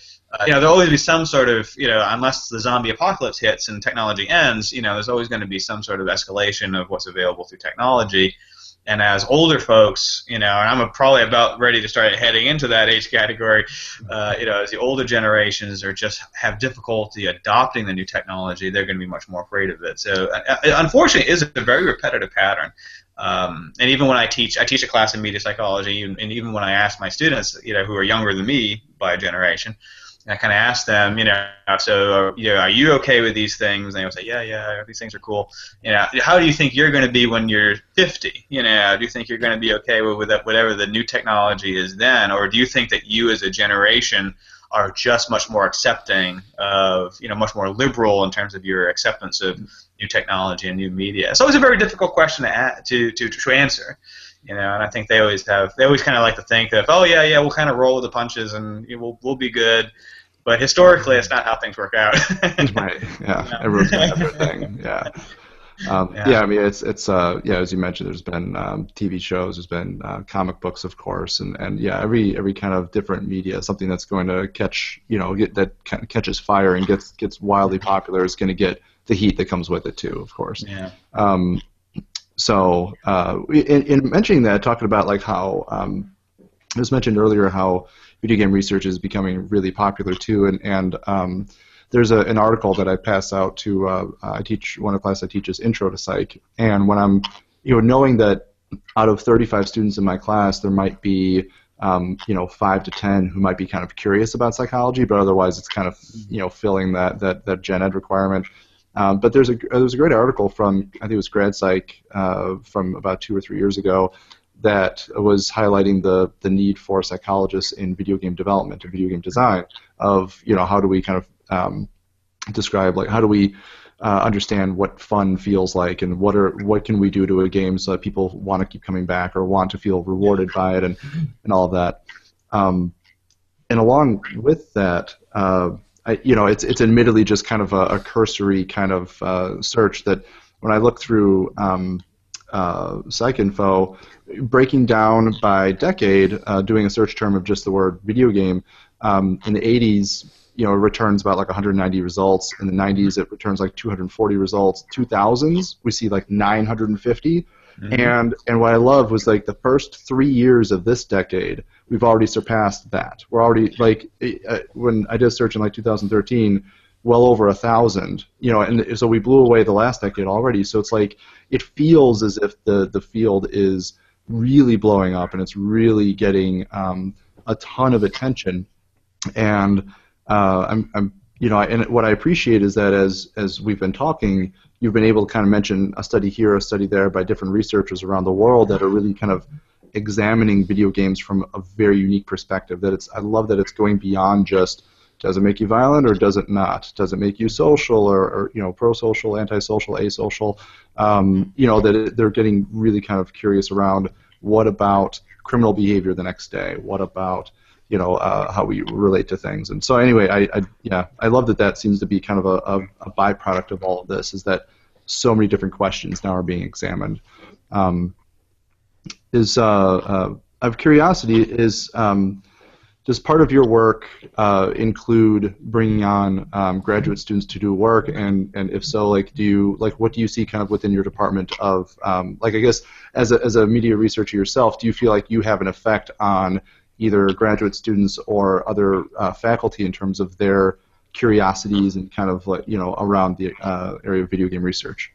C: there'll always be some sort of, unless the zombie apocalypse hits and technology ends, there's always going to be some sort of escalation of what's available through technology. And as older folks, and I'm probably about ready to start heading into that age category, as the older generations just have difficulty adopting the new technology, they're going to be much more afraid of it. So unfortunately, it is a very repetitive pattern. And even when I teach a class in media psychology, and even when I ask my students, who are younger than me by a generation, and I kind of ask them, so are you okay with these things? And they'll say, yeah, these things are cool. How do you think you're going to be when you're 50? Do you think you're going to be okay with that, whatever the new technology is then, or do you think that you as a generation are just much more accepting of, much more liberal in terms of your acceptance of new technology and new media? So it's a very difficult question to answer. And I think they always kind of like to think that, oh yeah, we'll kind of roll with the punches and we'll be good. But historically, it's not how things work out.
B: Right. Yeah. Everyone's got their thing. Yeah. I mean, it's as you mentioned, there's been TV shows, there's been comic books, of course, and every kind of different media, something that's going to catch, that kind of catches fire and gets wildly popular is going to get the heat that comes with it too, of course.
C: Yeah.
B: So in mentioning that, talking about like how it was mentioned earlier how video game research is becoming really popular too, and there's an article that I pass out to I teach one of the class I teach is Intro to Psych, and when I'm knowing that out of 35 students in my class there might be 5 to 10 who might be kind of curious about psychology, but otherwise it's kind of filling that gen ed requirement. But there was a great article from, I think it was Grad Psych from about 2 or 3 years ago, that was highlighting the need for psychologists in video game development and video game design of how do we kind of describe, like, how do we understand what fun feels like, and what can we do to a game so that people want to keep coming back or want to feel rewarded by it, and all of that. And along with that, it's admittedly just kind of a cursory kind of search that when I look through PsycInfo, breaking down by decade, doing a search term of just the word video game, in the 80s, it returns about like 190 results. In the 90s, it returns like 240 results. 2000s, we see like 950. Mm-hmm. And what I love was like the first 3 years of this decade, we've already surpassed that. We're already like when I did a search in like 2013, well over 1,000. And so we blew away the last decade already. So it's like it feels as if the field is really blowing up and it's really getting a ton of attention. And and what I appreciate is that as we've been talking, you've been able to kind of mention a study here, a study there by different researchers around the world that are really kind of examining video games from a very unique perspective. I love that it's going beyond just, does it make you violent or does it not? Does it make you social or pro-social, anti-social, asocial? That they're getting really kind of curious around what about criminal behavior the next day? What about how we relate to things? And so anyway, I love that seems to be kind of a byproduct of all of this, is that so many different questions now are being examined. Out of curiosity, does part of your work include bringing on graduate students to do work, and if so, what do you see kind of within your department of I guess as a media researcher yourself, do you feel like you have an effect on either graduate students or other faculty in terms of their curiosities and kind of around the area of video game research?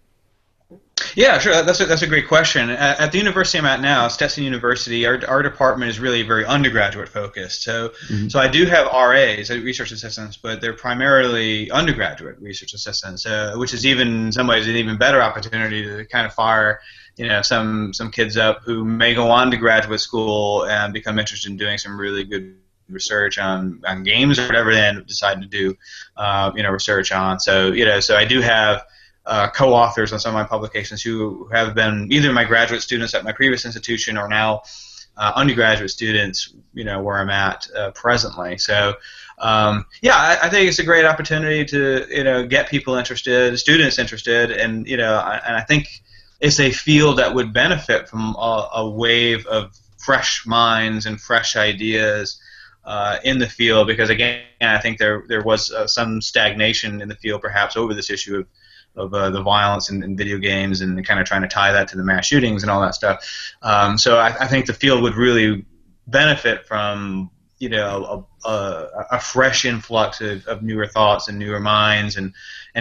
C: Yeah, sure. That's a great question. At the university I'm at now, Stetson University, our department is really very undergraduate focused. So I do have RAs, research assistants, but they're primarily undergraduate research assistants, which is even in some ways an even better opportunity to kind of fire some kids up who may go on to graduate school and become interested in doing some really good research on games or whatever they end up deciding to do research on. So I do have co-authors on some of my publications who have been either my graduate students at my previous institution or now undergraduate students, where I'm at presently. So, I think it's a great opportunity to, get people interested, students interested, and I think it's a field that would benefit from a wave of fresh minds and fresh ideas in the field, because again, I think there was some stagnation in the field perhaps over this issue of the violence in video games and kind of trying to tie that to the mass shootings and all that stuff. So I think the field would really benefit from a fresh influx of newer thoughts and newer minds, and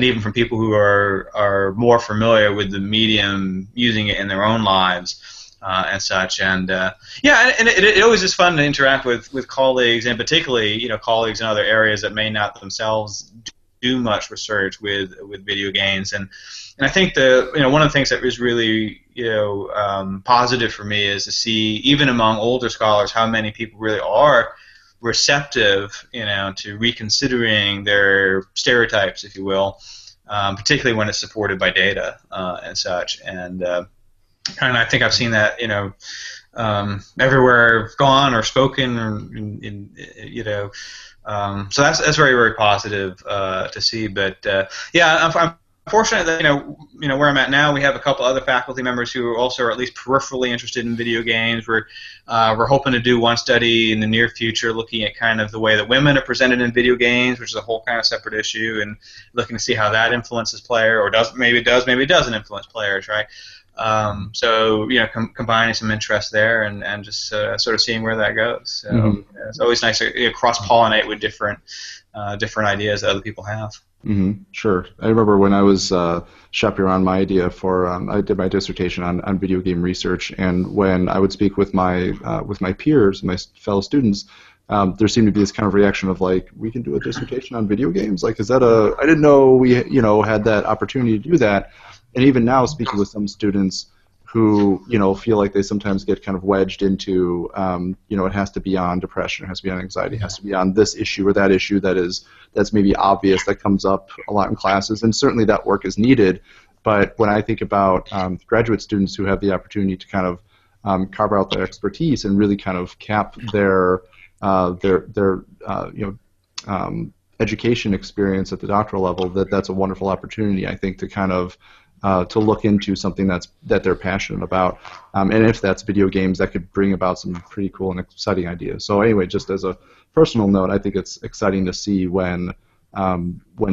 C: even from people who are more familiar with the medium, using it in their own lives and such. And it always is fun to interact with colleagues, and particularly colleagues in other areas that may not themselves do much research with video games, and I think one of the things that is really positive for me is to see, even among older scholars, how many people really are receptive to reconsidering their stereotypes, if you will, particularly when it's supported by data and such. And I think I've seen that everywhere I've gone or spoken, or so that's very, very positive to see. But I'm fortunate that where I'm at now, we have a couple other faculty members who also are at least peripherally interested in video games. We're hoping to do one study in the near future looking at kind of the way that women are presented in video games, which is a whole kind of separate issue, and looking to see how that influences player, or maybe it doesn't influence players, right? So combining some interest there and just sort of seeing where that goes. So it's always nice to cross-pollinate with different ideas that other people have.
B: Sure. I remember when I was shopping around my idea for I did my dissertation on video game research, and when I would speak with my peers, my fellow students, there seemed to be this kind of reaction of like, we can do a dissertation on video games? Like, is that I didn't know we had that opportunity to do that. And even now, speaking with some students who feel like they sometimes get kind of wedged into it has to be on depression, it has to be on anxiety, it has to be on this issue or that issue that's maybe obvious, that comes up a lot in classes, and certainly that work is needed. But when I think about graduate students who have the opportunity to kind of carve out their expertise and really kind of cap their education experience at the doctoral level, that's a wonderful opportunity, I think, to kind of to look into something that they're passionate about, and if that's video games, that could bring about some pretty cool and exciting ideas. So anyway, just as a personal note, I think it's exciting to see when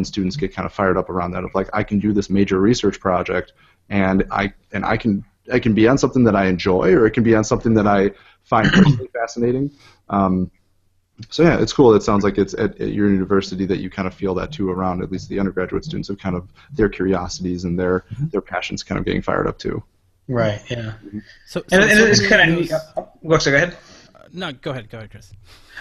B: students get kind of fired up around that, of like, I can do this major research project, and I can be on something that I enjoy, or it can be on something that I find personally fascinating. So yeah, it's cool. It sounds like it's at your university that you kind of feel that too, around at least the undergraduate students, of kind of their curiosities and their passions kind of getting fired up too.
C: Right. Yeah.
A: So
C: it's kind of. Go ahead.
A: No, go ahead, Chris.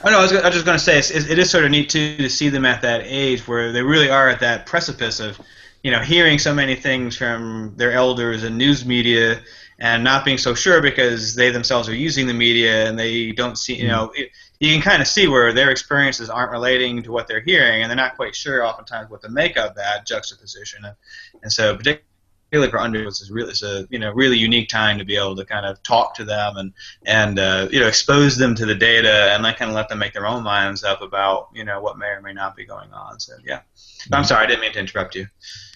C: Oh no, I was just going to say it is sort of neat too to see them at that age where they really are at that precipice of, hearing so many things from their elders and news media, and not being so sure because they themselves are using the media and they don't see, you can kind of see where their experiences aren't relating to what they're hearing, and they're not quite sure oftentimes what to make of that juxtaposition. And so particularly for undergraduates, it's a really unique time to be able to kind of talk to them and expose them to the data and kind of let them make their own minds up about what may or may not be going on. So yeah, I'm sorry, I didn't mean to interrupt you.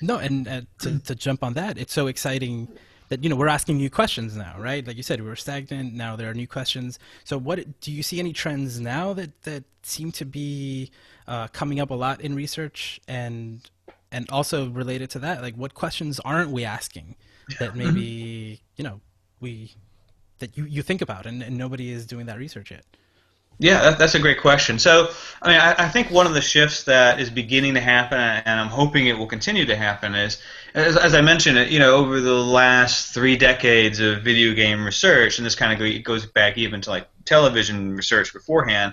A: No, and to jump on that, it's so exciting that we're asking new questions now, right? Like you said, we were stagnant. Now there are new questions. So what do you see any trends now that seem to be coming up a lot in research, and also related to that, like what questions aren't we asking that maybe you think about and nobody is doing that research yet?
C: Yeah, that's a great question. So, I think one of the shifts that is beginning to happen, and I'm hoping it will continue to happen, is, as I mentioned, over the last 3 decades of video game research, and this kind of goes back even to like television research beforehand,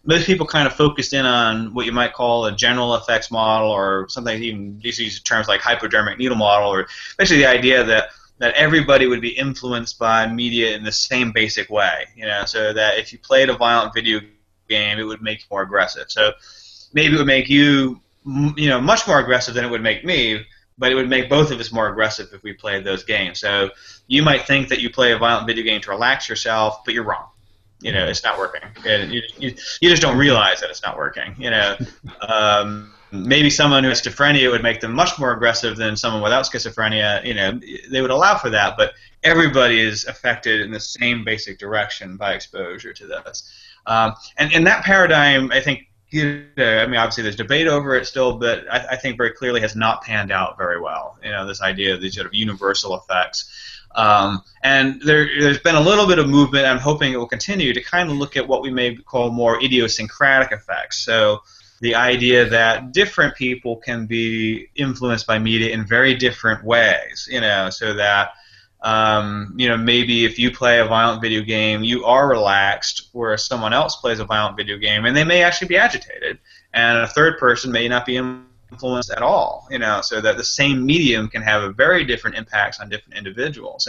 C: most people kind of focused in on what you might call a general effects model, or something, even use terms like hypodermic needle model, or basically the idea that everybody would be influenced by media in the same basic way, so that if you played a violent video game, it would make you more aggressive. So maybe it would make you, much more aggressive than it would make me, but it would make both of us more aggressive if we played those games. So you might think that you play a violent video game to relax yourself, but you're wrong. It's not working. You just don't realize that it's not working. Maybe someone who has schizophrenia would make them much more aggressive than someone without schizophrenia. They would allow for that, but everybody is affected in the same basic direction by exposure to this. And in that paradigm, I think, obviously there's debate over it still, but I think very clearly has not panned out very well. This idea of these sort of universal effects. And there's been a little bit of movement, I'm hoping it will continue, to kind of look at what we may call more idiosyncratic effects. So the idea that different people can be influenced by media in very different ways, so that, maybe if you play a violent video game, you are relaxed, whereas someone else plays a violent video game, and they may actually be agitated, and a third person may not be influenced at all, so that the same medium can have a very different impacts on different individuals.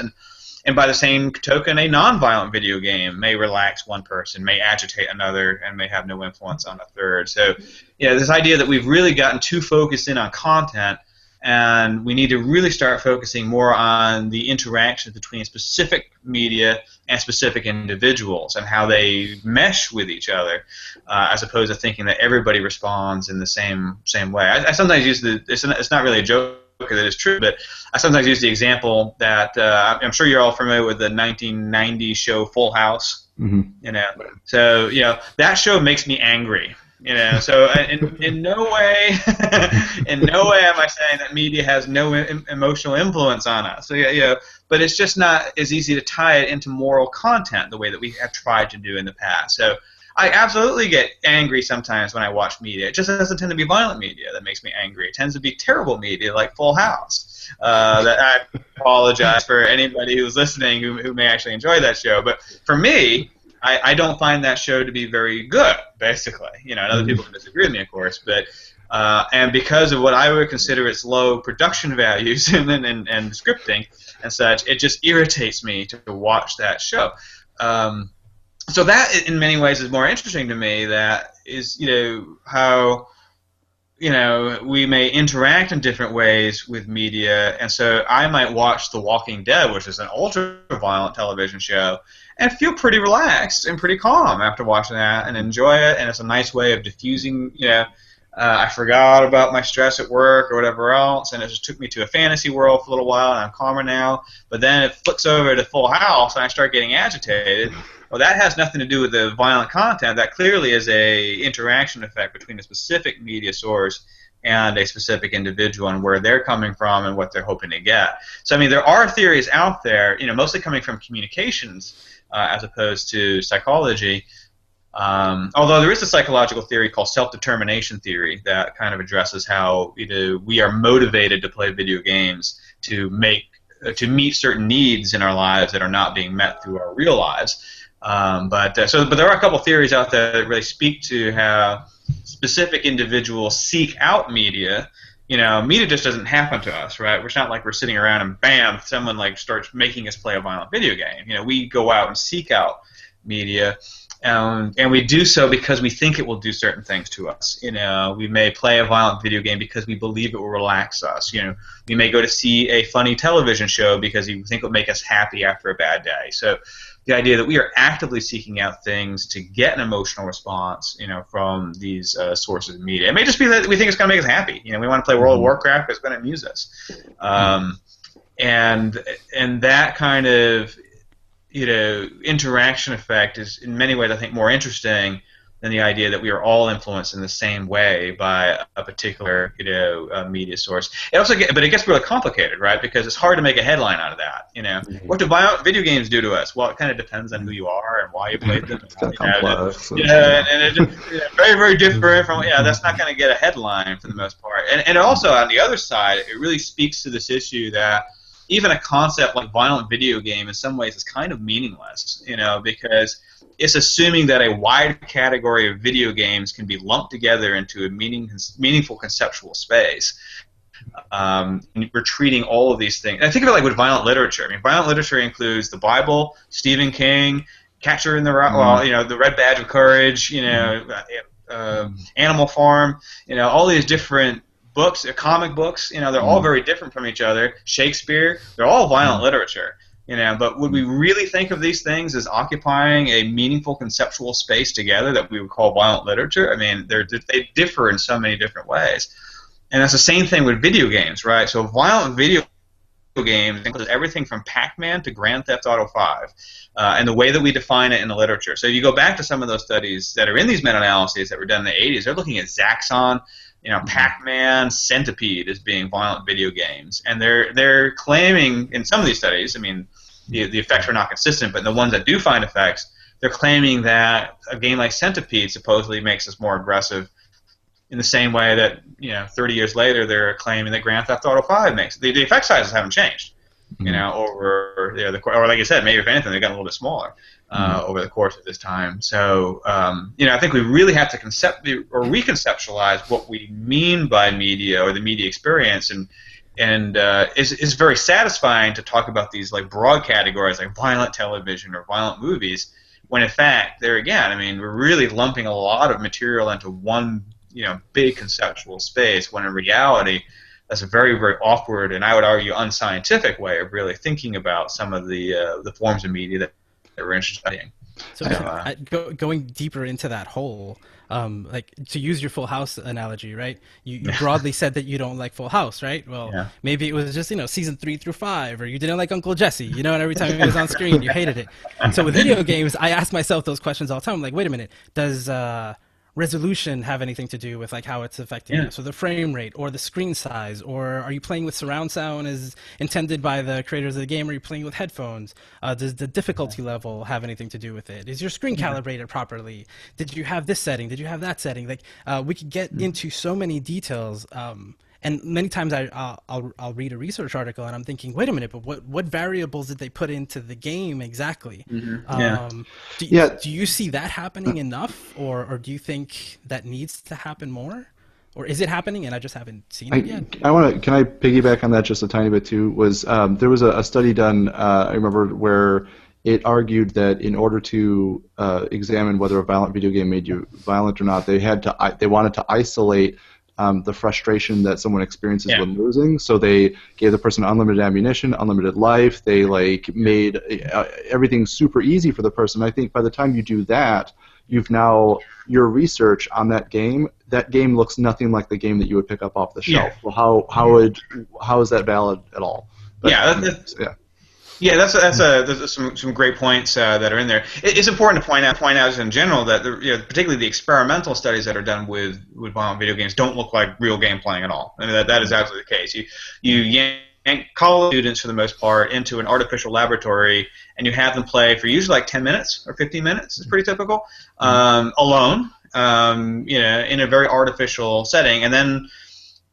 C: And by the same token, a non-violent video game may relax one person, may agitate another, and may have no influence on a third. So, this idea that we've really gotten too focused in on content, and we need to really start focusing more on the interactions between specific media and specific individuals and how they mesh with each other, as opposed to thinking that everybody responds in the same way. I sometimes use it's not really a joke, because it is true, but I sometimes use the example that I'm sure you're all familiar with the 1990 show Full House. So that show makes me angry. So in no way, in no way am I saying that media has no emotional influence on us. So but it's just not as easy to tie it into moral content the way that we have tried to do in the past. So I absolutely get angry sometimes when I watch media. It just doesn't tend to be violent media that makes me angry. It tends to be terrible media like Full House. That I apologize for anybody who's listening who may actually enjoy that show. But for me, I don't find that show to be very good, basically. And other people can disagree with me, of course, but and because of what I would consider its low production values and scripting and such, it just irritates me to watch that show. So that, in many ways, is more interesting to me. That is, how we may interact in different ways with media, and so I might watch The Walking Dead, which is an ultra-violent television show, and feel pretty relaxed and pretty calm after watching that and enjoy it, and it's a nice way of diffusing, I forgot about my stress at work or whatever else, and it just took me to a fantasy world for a little while, and I'm calmer now, but then it flicks over to Full House, and I start getting agitated. Well, that has nothing to do with the violent content. That clearly is a interaction effect between a specific media source and a specific individual and where they're coming from and what they're hoping to get. So, I mean, there are theories out there, mostly coming from communications as opposed to psychology. Although there is a psychological theory called self-determination theory that kind of addresses how we are motivated to play video games to meet certain needs in our lives that are not being met through our real lives. But there are a couple theories out there that really speak to how specific individuals seek out media. Media just doesn't happen to us, right? It's not like we're sitting around and bam, someone starts making us play a violent video game. We go out and seek out media, and we do so because we think it will do certain things to us. We may play a violent video game because we believe it will relax us. We may go to see a funny television show because we think it will make us happy after a bad day. So the idea that we are actively seeking out things to get an emotional response, from these sources of media. It may just be that we think it's going to make us happy. We want to play World of Warcraft because it's going to amuse us. And that kind of interaction effect is in many ways, I think, more interesting than the idea that we are all influenced in the same way by a particular media source. But it gets really complicated, right? Because it's hard to make a headline out of that. What do video games do to us? Well, it kind of depends on who you are and why you played them. It's kind of complex. And it's very, very different from. That's not going to get a headline for the most part. And also on the other side, it really speaks to this issue that even a concept like violent video game in some ways is kind of meaningless, because it's assuming that a wide category of video games can be lumped together into a meaningful conceptual space. We're treating all of these things. And I think of it like with violent literature. I mean, violent literature includes the Bible, Stephen King, Catcher in the the Red Badge of Courage, Animal Farm, all these different books, comic books, they're all very different from each other. Shakespeare, they're all violent literature. But would we really think of these things as occupying a meaningful conceptual space together that we would call violent literature? I mean, they differ in so many different ways. And that's the same thing with video games, right? So violent video games includes everything from Pac-Man to Grand Theft Auto 5, and the way that we define it in the literature. So you go back to some of those studies that are in these meta-analyses that were done in the 80s, they're looking at Zaxxon, Pac-Man, Centipede as being violent video games. And they're claiming in some of these studies, I mean, the effects are not consistent, but the ones that do find effects, they're claiming that a game like Centipede supposedly makes us more aggressive in the same way that, 30 years later they're claiming that Grand Theft Auto 5 makes. The effect sizes haven't changed, over or like I said, maybe if anything, they've gotten a little bit smaller over the course of this time. So, I think we really have to reconceptualize what we mean by media or the media experience, and it's very satisfying to talk about these like broad categories like violent television or violent movies, when in fact, there again, I mean, we're really lumping a lot of material into one big conceptual space, when in reality that's a very, very awkward and I would argue unscientific way of really thinking about some of the forms of media that we're interested in.
A: So going deeper into that hole, like to use your Full House analogy, right? You broadly said that you don't like Full House, right? Well, maybe it was just season 3 through 5, or you didn't like Uncle Jesse, and every time he was on screen you hated it. So with video games, I ask myself those questions all the time. I'm like, wait a minute, does resolution have anything to do with like how it's affecting you? So the frame rate or the screen size, or are you playing with surround sound as intended by the creators of the game? Or are you playing with headphones? Does the difficulty level have anything to do with it? Is your screen calibrated properly? Did you have this setting? Did you have that setting? Like we could get into so many details. And many times I'll read a research article and I'm thinking, wait a minute, but what variables did they put into the game exactly? Do you see that happening enough, or do you think that needs to happen more? Or is it happening and I just haven't seen it yet?
B: Can I piggyback on that just a tiny bit too? There was a study done, I remember, where it argued that in order to examine whether a violent video game made you violent or not, they wanted to isolate the frustration that someone experiences when losing. So they gave the person unlimited ammunition, unlimited life. They made everything super easy for the person. I think by the time you do that, your research on that game looks nothing like the game that you would pick up off the shelf. Well, how is that valid at all? But,
C: there's some great points that are in there. It's important to point out in general that particularly the experimental studies that are done with violent video games don't look like real game playing at all. I mean that is absolutely the case. You yank college students for the most part into an artificial laboratory and you have them play for usually like 10 minutes or 15 minutes. It's pretty typical, alone, in a very artificial setting, and then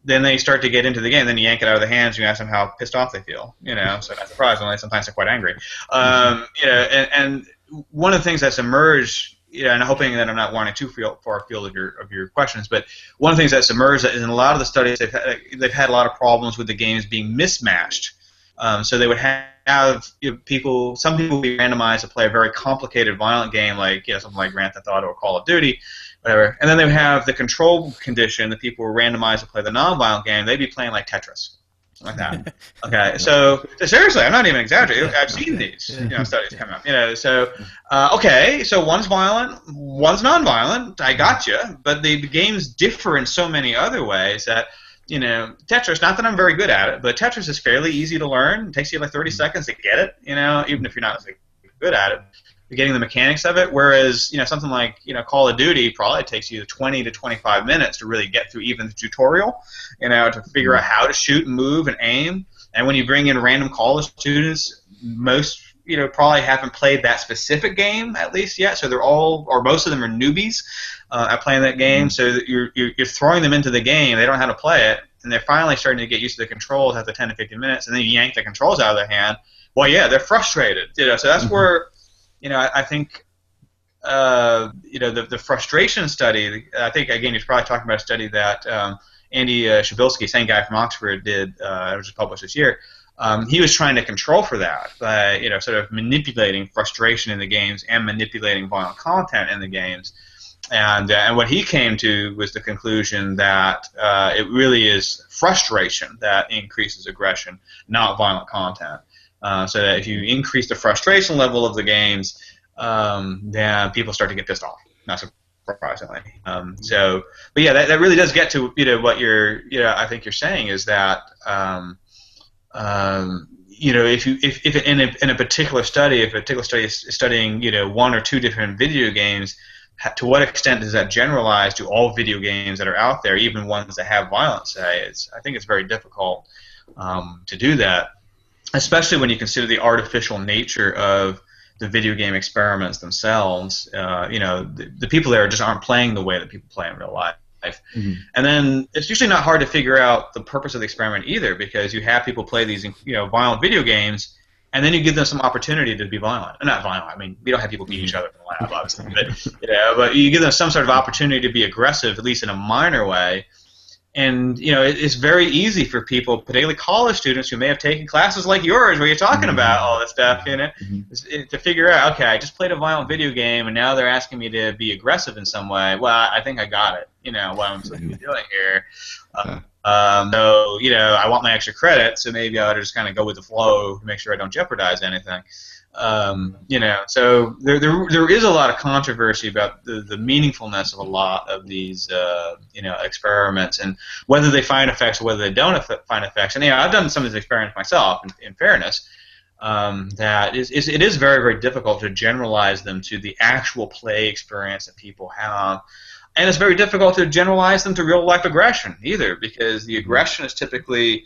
C: they start to get into the game. Then you yank it out of their hands. You ask them how pissed off they feel. So not surprisingly, sometimes they're quite angry. And one of the things that's emerged, and I'm hoping that I'm not wanting too far afield of your questions, but one of the things that's emerged is in a lot of the studies they've had a lot of problems with the games being mismatched. So they would have some people be randomized to play a very complicated violent game like something like Grand Theft Auto or Call of Duty, whatever. And then they would have the control condition that people were randomized to play the non-violent game. They'd be playing like Tetris, like that. Okay, so seriously, I'm not even exaggerating. I've seen these studies come up. So one's violent, one's non-violent. I got you, but the games differ in so many other ways that. Tetris, not that I'm very good at it, but Tetris is fairly easy to learn. It takes you like 30 seconds to get it, even if you're not good at it. You're getting the mechanics of it, whereas, something like, Call of Duty probably takes you 20 to 25 minutes to really get through even the tutorial, to figure out how to shoot and move and aim. And when you bring in random college students, most probably haven't played that specific game at least yet, so they're all, or most of them are newbies at playing that game. So that you're throwing them into the game, they don't know how to play it, and they're finally starting to get used to the controls after 10 to 15 minutes, and then you yank the controls out of their hand. Well, yeah, they're frustrated. So that's where, I think, the frustration study. I think again, you're probably talking about a study that Andy Shabilsky, same guy from Oxford, did. It was just published this year. He was trying to control for that by sort of manipulating frustration in the games and manipulating violent content in the games, and what he came to was the conclusion that it really is frustration that increases aggression, not violent content. So that if you increase the frustration level of the games, then people start to get pissed off. Not surprisingly. But yeah, that really does get to what I think you're saying is that. If in a particular study, is studying, one or two different video games, to what extent does that generalize to all video games that are out there, even ones that have violence? I think it's very difficult to do that, especially when you consider the artificial nature of the video game experiments themselves. The people there just aren't playing the way that people play in real life. Mm-hmm. And then it's usually not hard to figure out the purpose of the experiment either, because you have people play these violent video games, and then you give them some opportunity to be violent. Not violent. I mean, we don't have people beat each other in the lab, obviously, but you give them some sort of opportunity to be aggressive, at least in a minor way. And it's very easy for people, particularly college students who may have taken classes like yours where you're talking about all this stuff, to figure out, okay, I just played a violent video game and now they're asking me to be aggressive in some way. Well, I think I got it, what I'm supposed to be doing here. So, I want my extra credit, so maybe I ought to just kind of go with the flow to make sure I don't jeopardize anything. So there is a lot of controversy about the meaningfulness of a lot of these experiments, and whether they find effects or whether they don't find effects. And I've done some of these experiments myself. In fairness, that it is very, very difficult to generalize them to the actual play experience that people have. And it's very difficult to generalize them to real-life aggression either, because the aggression is typically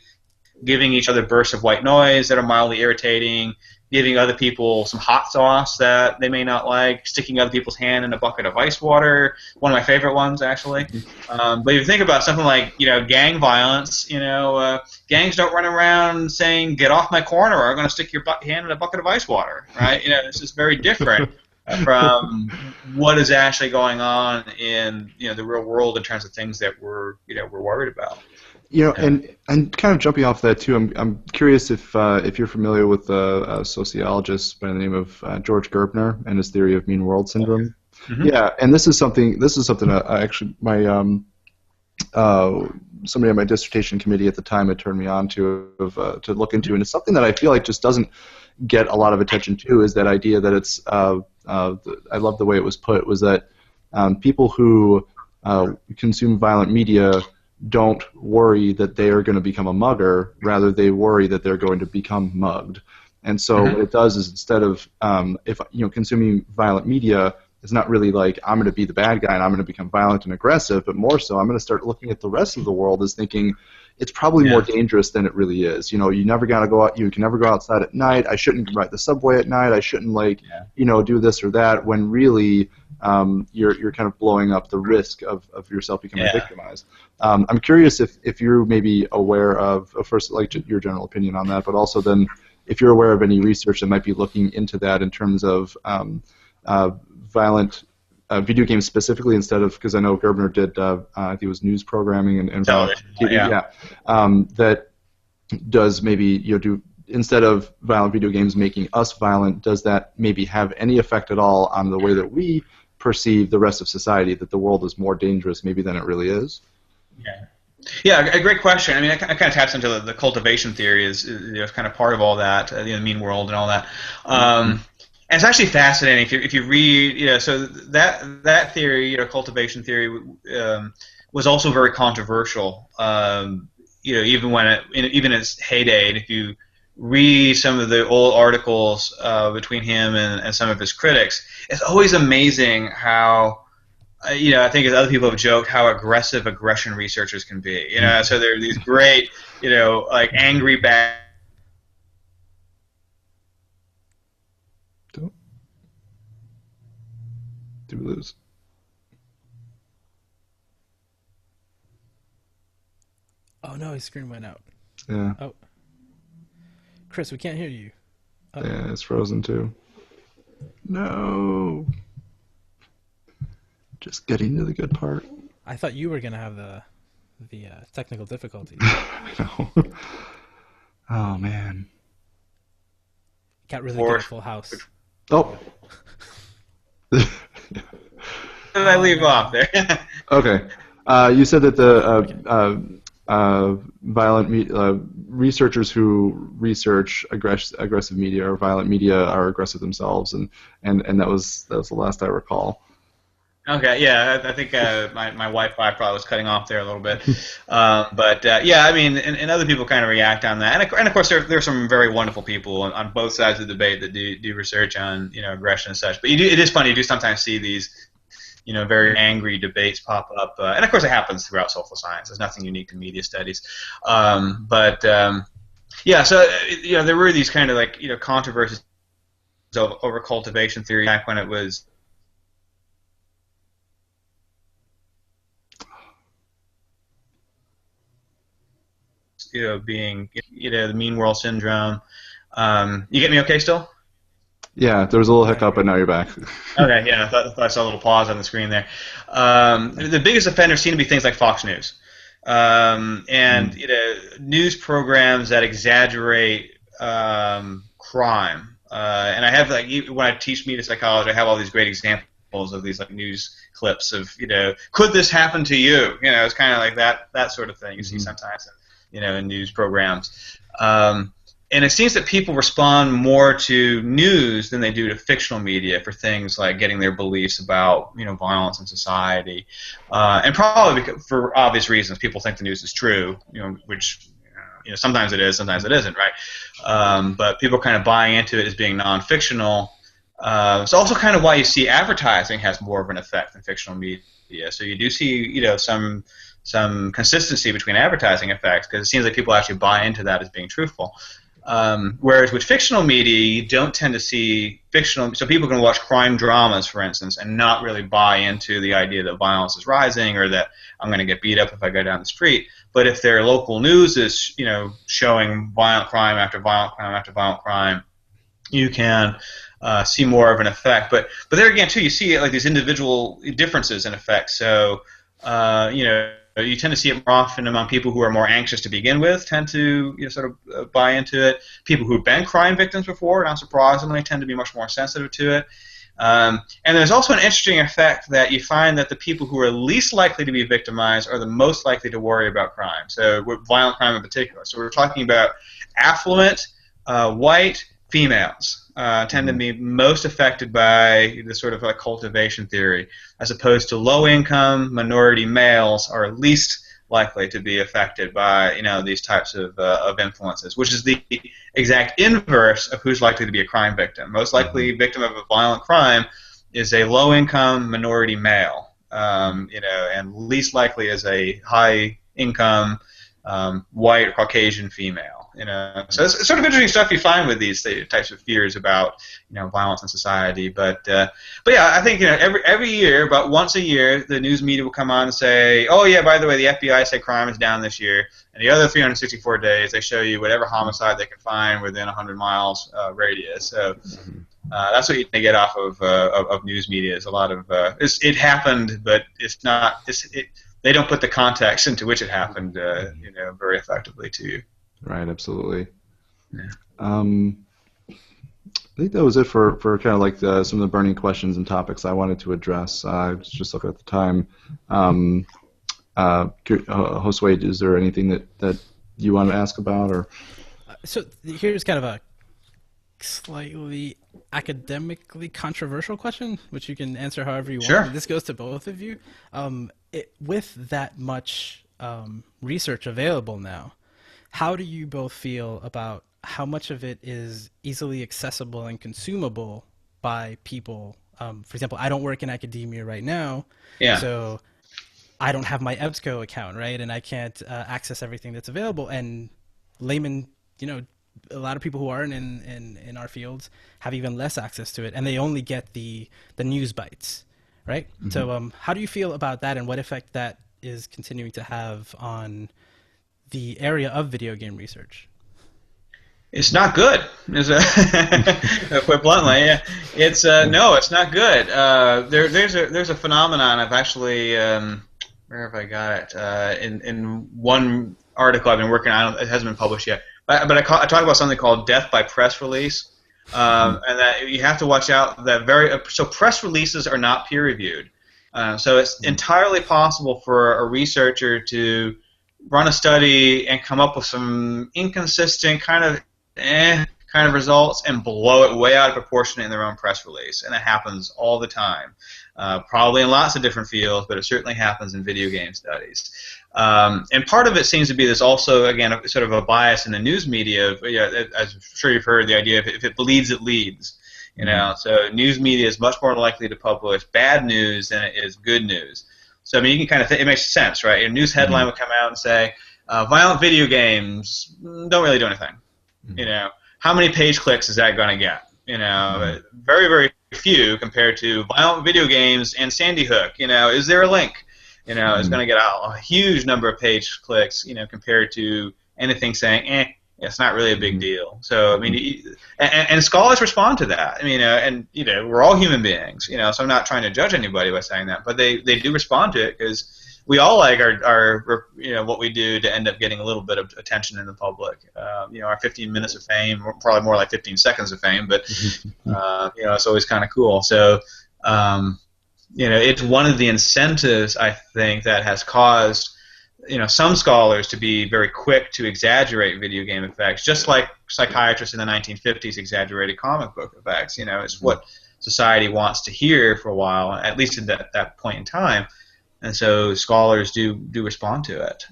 C: giving each other bursts of white noise that are mildly irritating, giving other people some hot sauce that they may not like, sticking other people's hand in a bucket of ice water. One of my favorite ones, actually. But if you think about something like, gang violence, gangs don't run around saying, "Get off my corner, or I'm going to stick your hand in a bucket of ice water," right? This is very different from what is actually going on in the real world in terms of things that we're worried about.
B: And kind of jumping off that too, I'm curious if you're familiar with a sociologist by the name of George Gerbner and his theory of mean world syndrome. Mm-hmm. Yeah, and this is something I actually somebody on my dissertation committee at the time had turned me on to look into, and it's something that I feel like just doesn't get a lot of attention too. Is that idea that it's I love the way it was put, was that people who consume violent media don't worry that they are going to become a mugger, rather they worry that they're going to become mugged. And so what it does is, instead of consuming violent media, it's not really like I'm going to be the bad guy and I'm going to become violent and aggressive, but more so I'm going to start looking at the rest of the world as thinking it's probably more dangerous than it really is. You never got to go out. You can never go outside at night. I shouldn't ride the subway at night. I shouldn't do this or that. When really you're kind of blowing up the risk of yourself becoming victimized. I'm curious if you're maybe aware of first, like, your general opinion on that, but also then if you're aware of any research that might be looking into that in terms of violent video games specifically, instead of, because I know Gerbner did I think it was news programming and violent TV, that does maybe do, instead of violent video games making us violent, does that maybe have any effect at all on the way that we perceive the rest of society, that the world is more dangerous maybe than it really is?
C: Yeah, a great question. I mean, it kind of taps into the cultivation theory, is kind of part of all that, the mean world and all that. And it's actually fascinating if you read, so that theory, cultivation theory, was also very controversial. Even when even in its heyday, and if you read some of the old articles between him and some of his critics, it's always amazing how, I think as other people have joked, how aggressive aggression researchers can be. So there are these great, like angry bad.
B: Did we lose?
A: Oh no, his screen went out.
B: Yeah.
A: Oh, Chris, we can't hear you.
B: Oh. Yeah, it's frozen too. No. Just getting to the good part.
A: I thought you were gonna have the technical difficulties.
B: I know. Oh man.
A: Got really good Full House.
B: Oh.
C: Did I leave off there?
B: Okay. You said that the violent researchers who research aggressive media or violent media are aggressive themselves, and that was the last I recall.
C: Okay, yeah, I think my Wi-Fi probably was cutting off there a little bit, but yeah, I mean, and other people kind of react on that, and of course there's some very wonderful people on both sides of the debate that do research on aggression and such. But it is funny, you do sometimes see these very angry debates pop up, and of course it happens throughout social science. There's nothing unique to media studies, yeah, so there were these kind of like controversies over cultivation theory back when it was. Being the mean world syndrome. You get me okay still?
B: Yeah, there was a little hiccup, but now you're back.
C: Okay, yeah, I thought I saw a little pause on the screen there. The biggest offenders seem to be things like Fox News, and news programs that exaggerate crime. And I have when I teach media psychology, I have all these great examples of these news clips of could this happen to you? It's kind of like that sort of thing you see sometimes. In news programs. And it seems that people respond more to news than they do to fictional media for things like getting their beliefs about, violence in society. And probably for obvious reasons, people think the news is true, which, sometimes it is, sometimes it isn't, right? But people kind of buy into it as being non-fictional It's also kind of why you see advertising has more of an effect than fictional media. So you do see, some consistency between advertising effects, because it seems like people actually buy into that as being truthful. Whereas with fictional media, you don't tend to see fictional. So people can watch crime dramas, for instance, and not really buy into the idea that violence is rising or that I'm going to get beat up if I go down the street. But if their local news is, showing violent crime after violent crime after violent crime, you can see more of an effect. But there again, too, you see like these individual differences in effect. So, you tend to see it more often among people who are more anxious to begin with, tend to sort of buy into it. People who've been crime victims before, not surprisingly, tend to be much more sensitive to it. And there's also an interesting effect that you find that the people who are least likely to be victimized are the most likely to worry about crime. So with violent crime in particular. So we're talking about affluent, white females tend to be most affected by the sort of like cultivation theory, as opposed to low-income minority males are least likely to be affected by these types of influences, which is the exact inverse of who's likely to be a crime victim. Most likely victim of a violent crime is a low-income minority male, and least likely is a high-income white or Caucasian female. So it's sort of interesting stuff you find with these types of fears about violence in society. But yeah, I think every year, about once a year, the news media will come on and say, oh yeah, by the way, the FBI say crime is down this year, and the other 364 days they show you whatever homicide they can find within 100 miles radius. So that's what you can get off of news media. Is a lot of it happened, but it's not. They don't put the context into which it happened, very effectively to you.
B: Right, absolutely.
C: Yeah.
B: I think that was it for kind of like some of the burning questions and topics I wanted to address. I was just looking at the time. Josué, is there anything that you want to ask about? Or
A: so here's kind of a slightly academically controversial question, which you can answer however you
C: Sure.
A: want. This goes to both of you. With that much research available now, how do you both feel about how much of it is easily accessible and consumable by people? For example, I don't work in academia right now, so I don't have my EBSCO account, right? And I can't access everything that's available. And laymen, a lot of people who aren't in our fields have even less access to it, and they only get the news bites, right? So how do you feel about that, and what effect that is continuing to have on the area of video game research?
C: It's not good. Quite bluntly, yeah. It's no, it's not good. There's a phenomenon. I've actually where have I got it? In one article I've been working on. It hasn't been published yet, but I talk about something called death by press release, and that you have to watch out that so press releases are not peer reviewed. So it's entirely possible for a researcher to run a study and come up with some inconsistent kind of results and blow it way out of proportion in their own press release. And it happens all the time, probably in lots of different fields, but it certainly happens in video game studies. And part of it seems to be there's also, again, sort of a bias in the news media. As I'm sure you've heard, the idea if it bleeds, it leads. So news media is much more likely to publish bad news than it is good news. So I mean, you can kind of it makes sense, right? A news headline would come out and say, "Violent video games don't really do anything." How many page clicks is that going to get? Very, very few compared to violent video games and Sandy Hook. Is there a link? It's going to get a huge number of page clicks. Compared to anything saying, it's not really a big deal. So I mean, and scholars respond to that. I mean, and we're all human beings. So I'm not trying to judge anybody by saying that, but they do respond to it because we all like our what we do to end up getting a little bit of attention in the public. Our 15 minutes of fame, or probably more like 15 seconds of fame, but it's always kind of cool. So it's one of the incentives I think that has caused some scholars to be very quick to exaggerate video game effects, just like psychiatrists in the 1950s exaggerated comic book effects. It's what society wants to hear for a while, at least at that point in time. and so scholars do respond to it.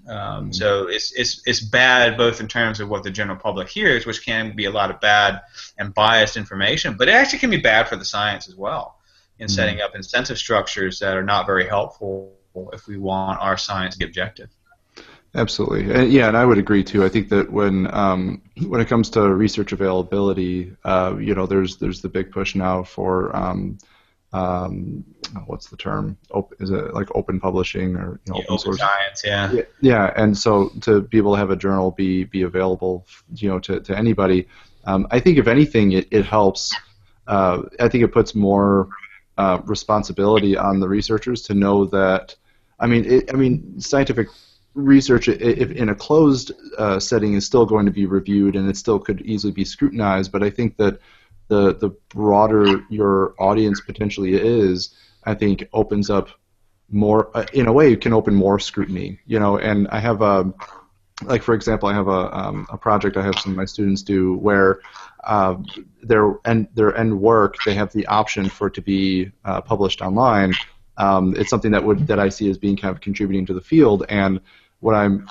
C: So it's bad both in terms of what the general public hears, which can be a lot of bad and biased information, but it actually can be bad for the science as well in setting up incentive structures that are not very helpful if we want our science to be objective.
B: Absolutely, and I would agree too. I think that when it comes to research availability, there's the big push now for what's the term? Is it like open publishing or open source
C: science?
B: Yeah, and so to be able to have a journal be available, to anybody, I think if anything, it helps. I think it puts more responsibility on the researchers to know that. Scientific research, if in a closed setting, is still going to be reviewed, and it still could easily be scrutinized. But I think that the broader your audience potentially is, I think opens up more. In a way, it can open more scrutiny. And I have for example, I have a project I have some of my students do where their end work, they have the option for it to be published online. It's something that I see as being kind of contributing to the field, and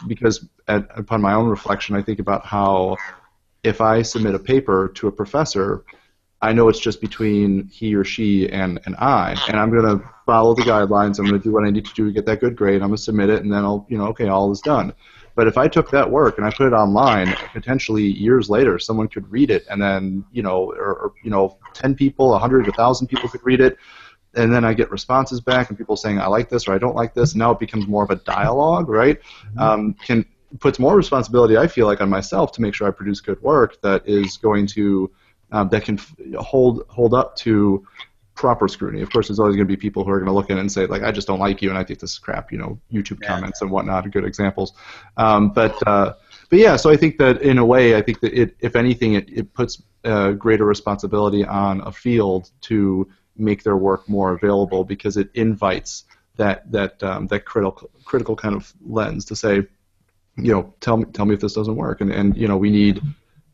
B: because upon my own reflection, I think about how if I submit a paper to a professor, I know it's just between he or she and I, and I'm going to follow the guidelines. I'm going to do what I need to do to get that good grade. I'm going to submit it, and then okay, all is done. But if I took that work and I put it online, potentially years later, someone could read it, and then 10 people, 100, 1,000 people could read it. And then I get responses back and people saying, I like this or I don't like this. Now it becomes more of a dialogue, right? Puts more responsibility, I feel like, on myself to make sure I produce good work that is going to, that can hold up to proper scrutiny. Of course, there's always going to be people who are going to look at it and say, like, I just don't like you and I think this is crap, YouTube comments and whatnot are good examples. But yeah, so I think that in a way, I think that if anything, it puts greater responsibility on a field to make their work more available, because it invites that critical kind of lens to say, tell me if this doesn't work, and we need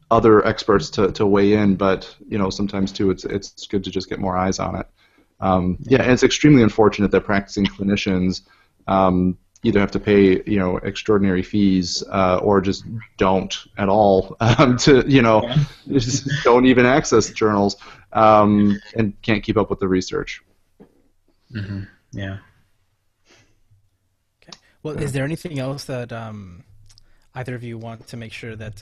B: other experts to weigh in, but sometimes too it's good to just get more eyes on it. And it's extremely unfortunate that practicing clinicians either have to pay extraordinary fees or just don't at all just don't even access journals and can't keep up with the research.
C: Mm-hmm. Yeah.
A: Okay. Well, is there anything else that either of you want to make sure that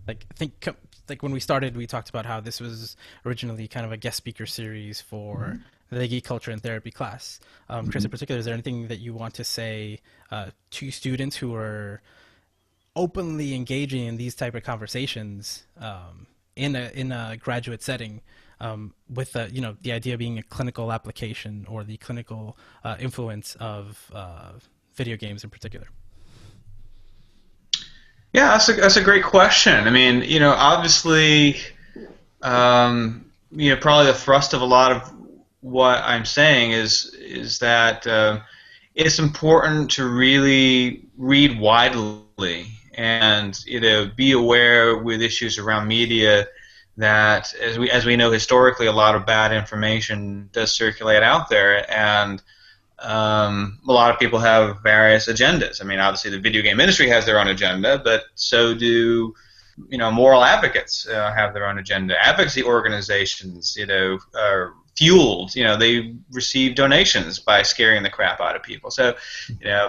A: like when we started, we talked about how this was originally kind of a guest speaker series for the Geek Culture and Therapy class. Chris, in particular, is there anything that you want to say to students who are openly engaging in these type of conversations in a graduate setting, with the idea being a clinical application or the clinical influence of video games in particular?
C: Yeah, that's a great question. I mean, obviously, probably the thrust of a lot of what I'm saying is that it's important to really read widely and be aware with issues around media that as we know historically, a lot of bad information does circulate out there, and a lot of people have various agendas. I mean, obviously the video game industry has their own agenda, but so do moral advocates have their own agenda. Advocacy organizations, are fueled. They receive donations by scaring the crap out of people. So,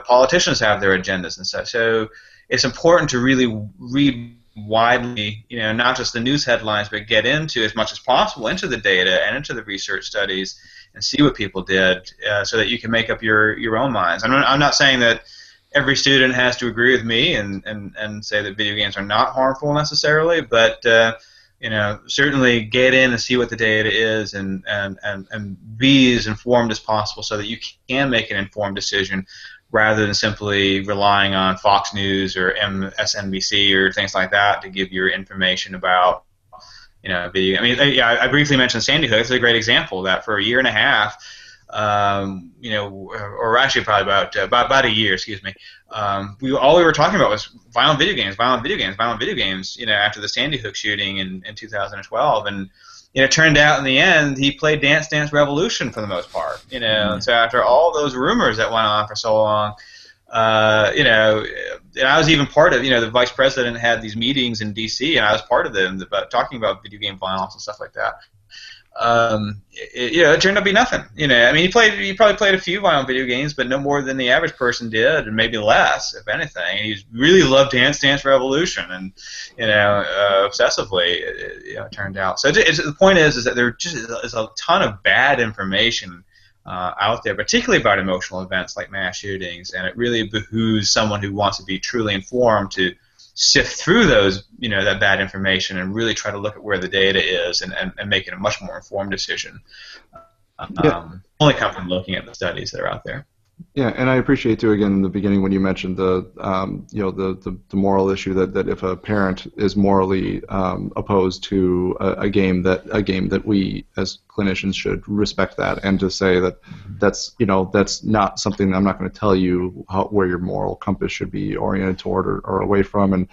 C: politicians have their agendas and such. So it's important to really read widely, not just the news headlines, but get into as much as possible into the data and into the research studies and see what people did, so that you can make up your own minds. I'm not saying that every student has to agree with me and say that video games are not harmful necessarily, but certainly get in and see what the data is and be as informed as possible so that you can make an informed decision rather than simply relying on Fox News or MSNBC or things like that to give your information about video. I mean, I briefly mentioned Sandy Hook. It's a great example of that. For a year and a half, or actually probably about a year, excuse me. All we were talking about was violent video games, violent video games, violent video games. After the Sandy Hook shooting in 2012, and it turned out in the end he played Dance Dance Revolution for the most part. And so after all those rumors that went on for so long, and I was even part of, the vice president had these meetings in D.C. and I was part of them about talking about video game violence and stuff like that. It turned out to be nothing. He probably played a few violent video games, but no more than the average person did, and maybe less, if anything. And he really loved Dance Dance Revolution, and obsessively. It turned out. So the point is that there just is a ton of bad information out there, particularly about emotional events like mass shootings, and it really behooves someone who wants to be truly informed to sift through those, that bad information and really try to look at where the data is and make it a much more informed decision. Only come from looking at the studies that are out there.
B: Yeah, and I appreciate too, again, in the beginning when you mentioned the moral issue that if a parent is morally opposed to a game that we as clinicians should respect that, and to say that that's not something, I'm not going to tell you where your moral compass should be oriented toward or away from,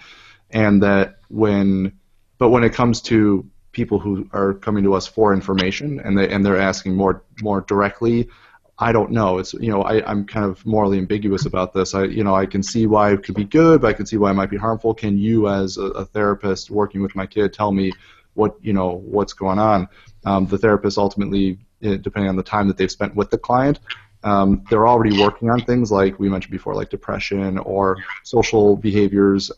B: and that when it comes to people who are coming to us for information and they're asking more directly, I don't know. It's I'm kind of morally ambiguous about this. I can see why it could be good, but I can see why it might be harmful. Can you, as a therapist working with my kid, tell me what's going on? The therapist ultimately, depending on the time that they've spent with the client, they're already working on things like we mentioned before, like depression or social behaviors,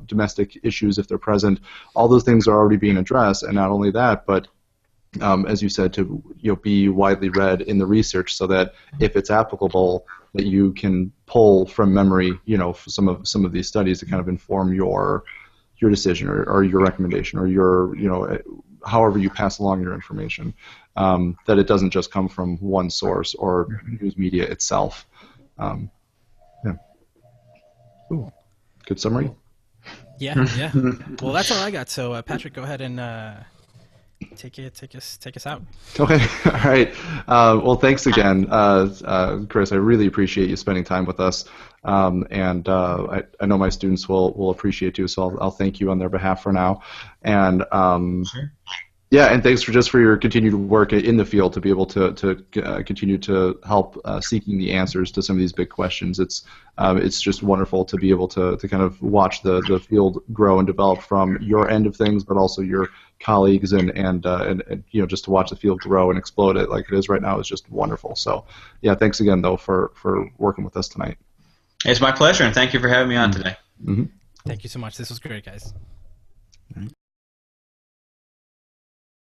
B: domestic issues if they're present. All those things are already being addressed, and not only that, but as you said, to be widely read in the research, so that if it's applicable, that you can pull from memory, some of these studies to kind of inform your decision or your recommendation or your however you pass along your information. That it doesn't just come from one source or news media itself. Yeah. Ooh. Good summary.
A: Yeah. Well, that's all I got. So Patrick, go ahead and. Take us out.
B: Okay, all right. Well, thanks again, Chris. I really appreciate you spending time with us, and I know my students will appreciate you. So I'll thank you on their behalf for now, and
C: Sure.
B: Yeah, and thanks for your continued work in the field to be able to continue to help seeking the answers to some of these big questions. It's just wonderful to be able to kind of watch the field grow and develop from your end of things, but also your colleagues and just to watch the field grow and explode it like it is right now is just wonderful. So yeah, thanks again though for working with us tonight.
C: It's my pleasure, and thank you for having me on today.
B: Mm-hmm.
A: Thank you so much. This was great, guys.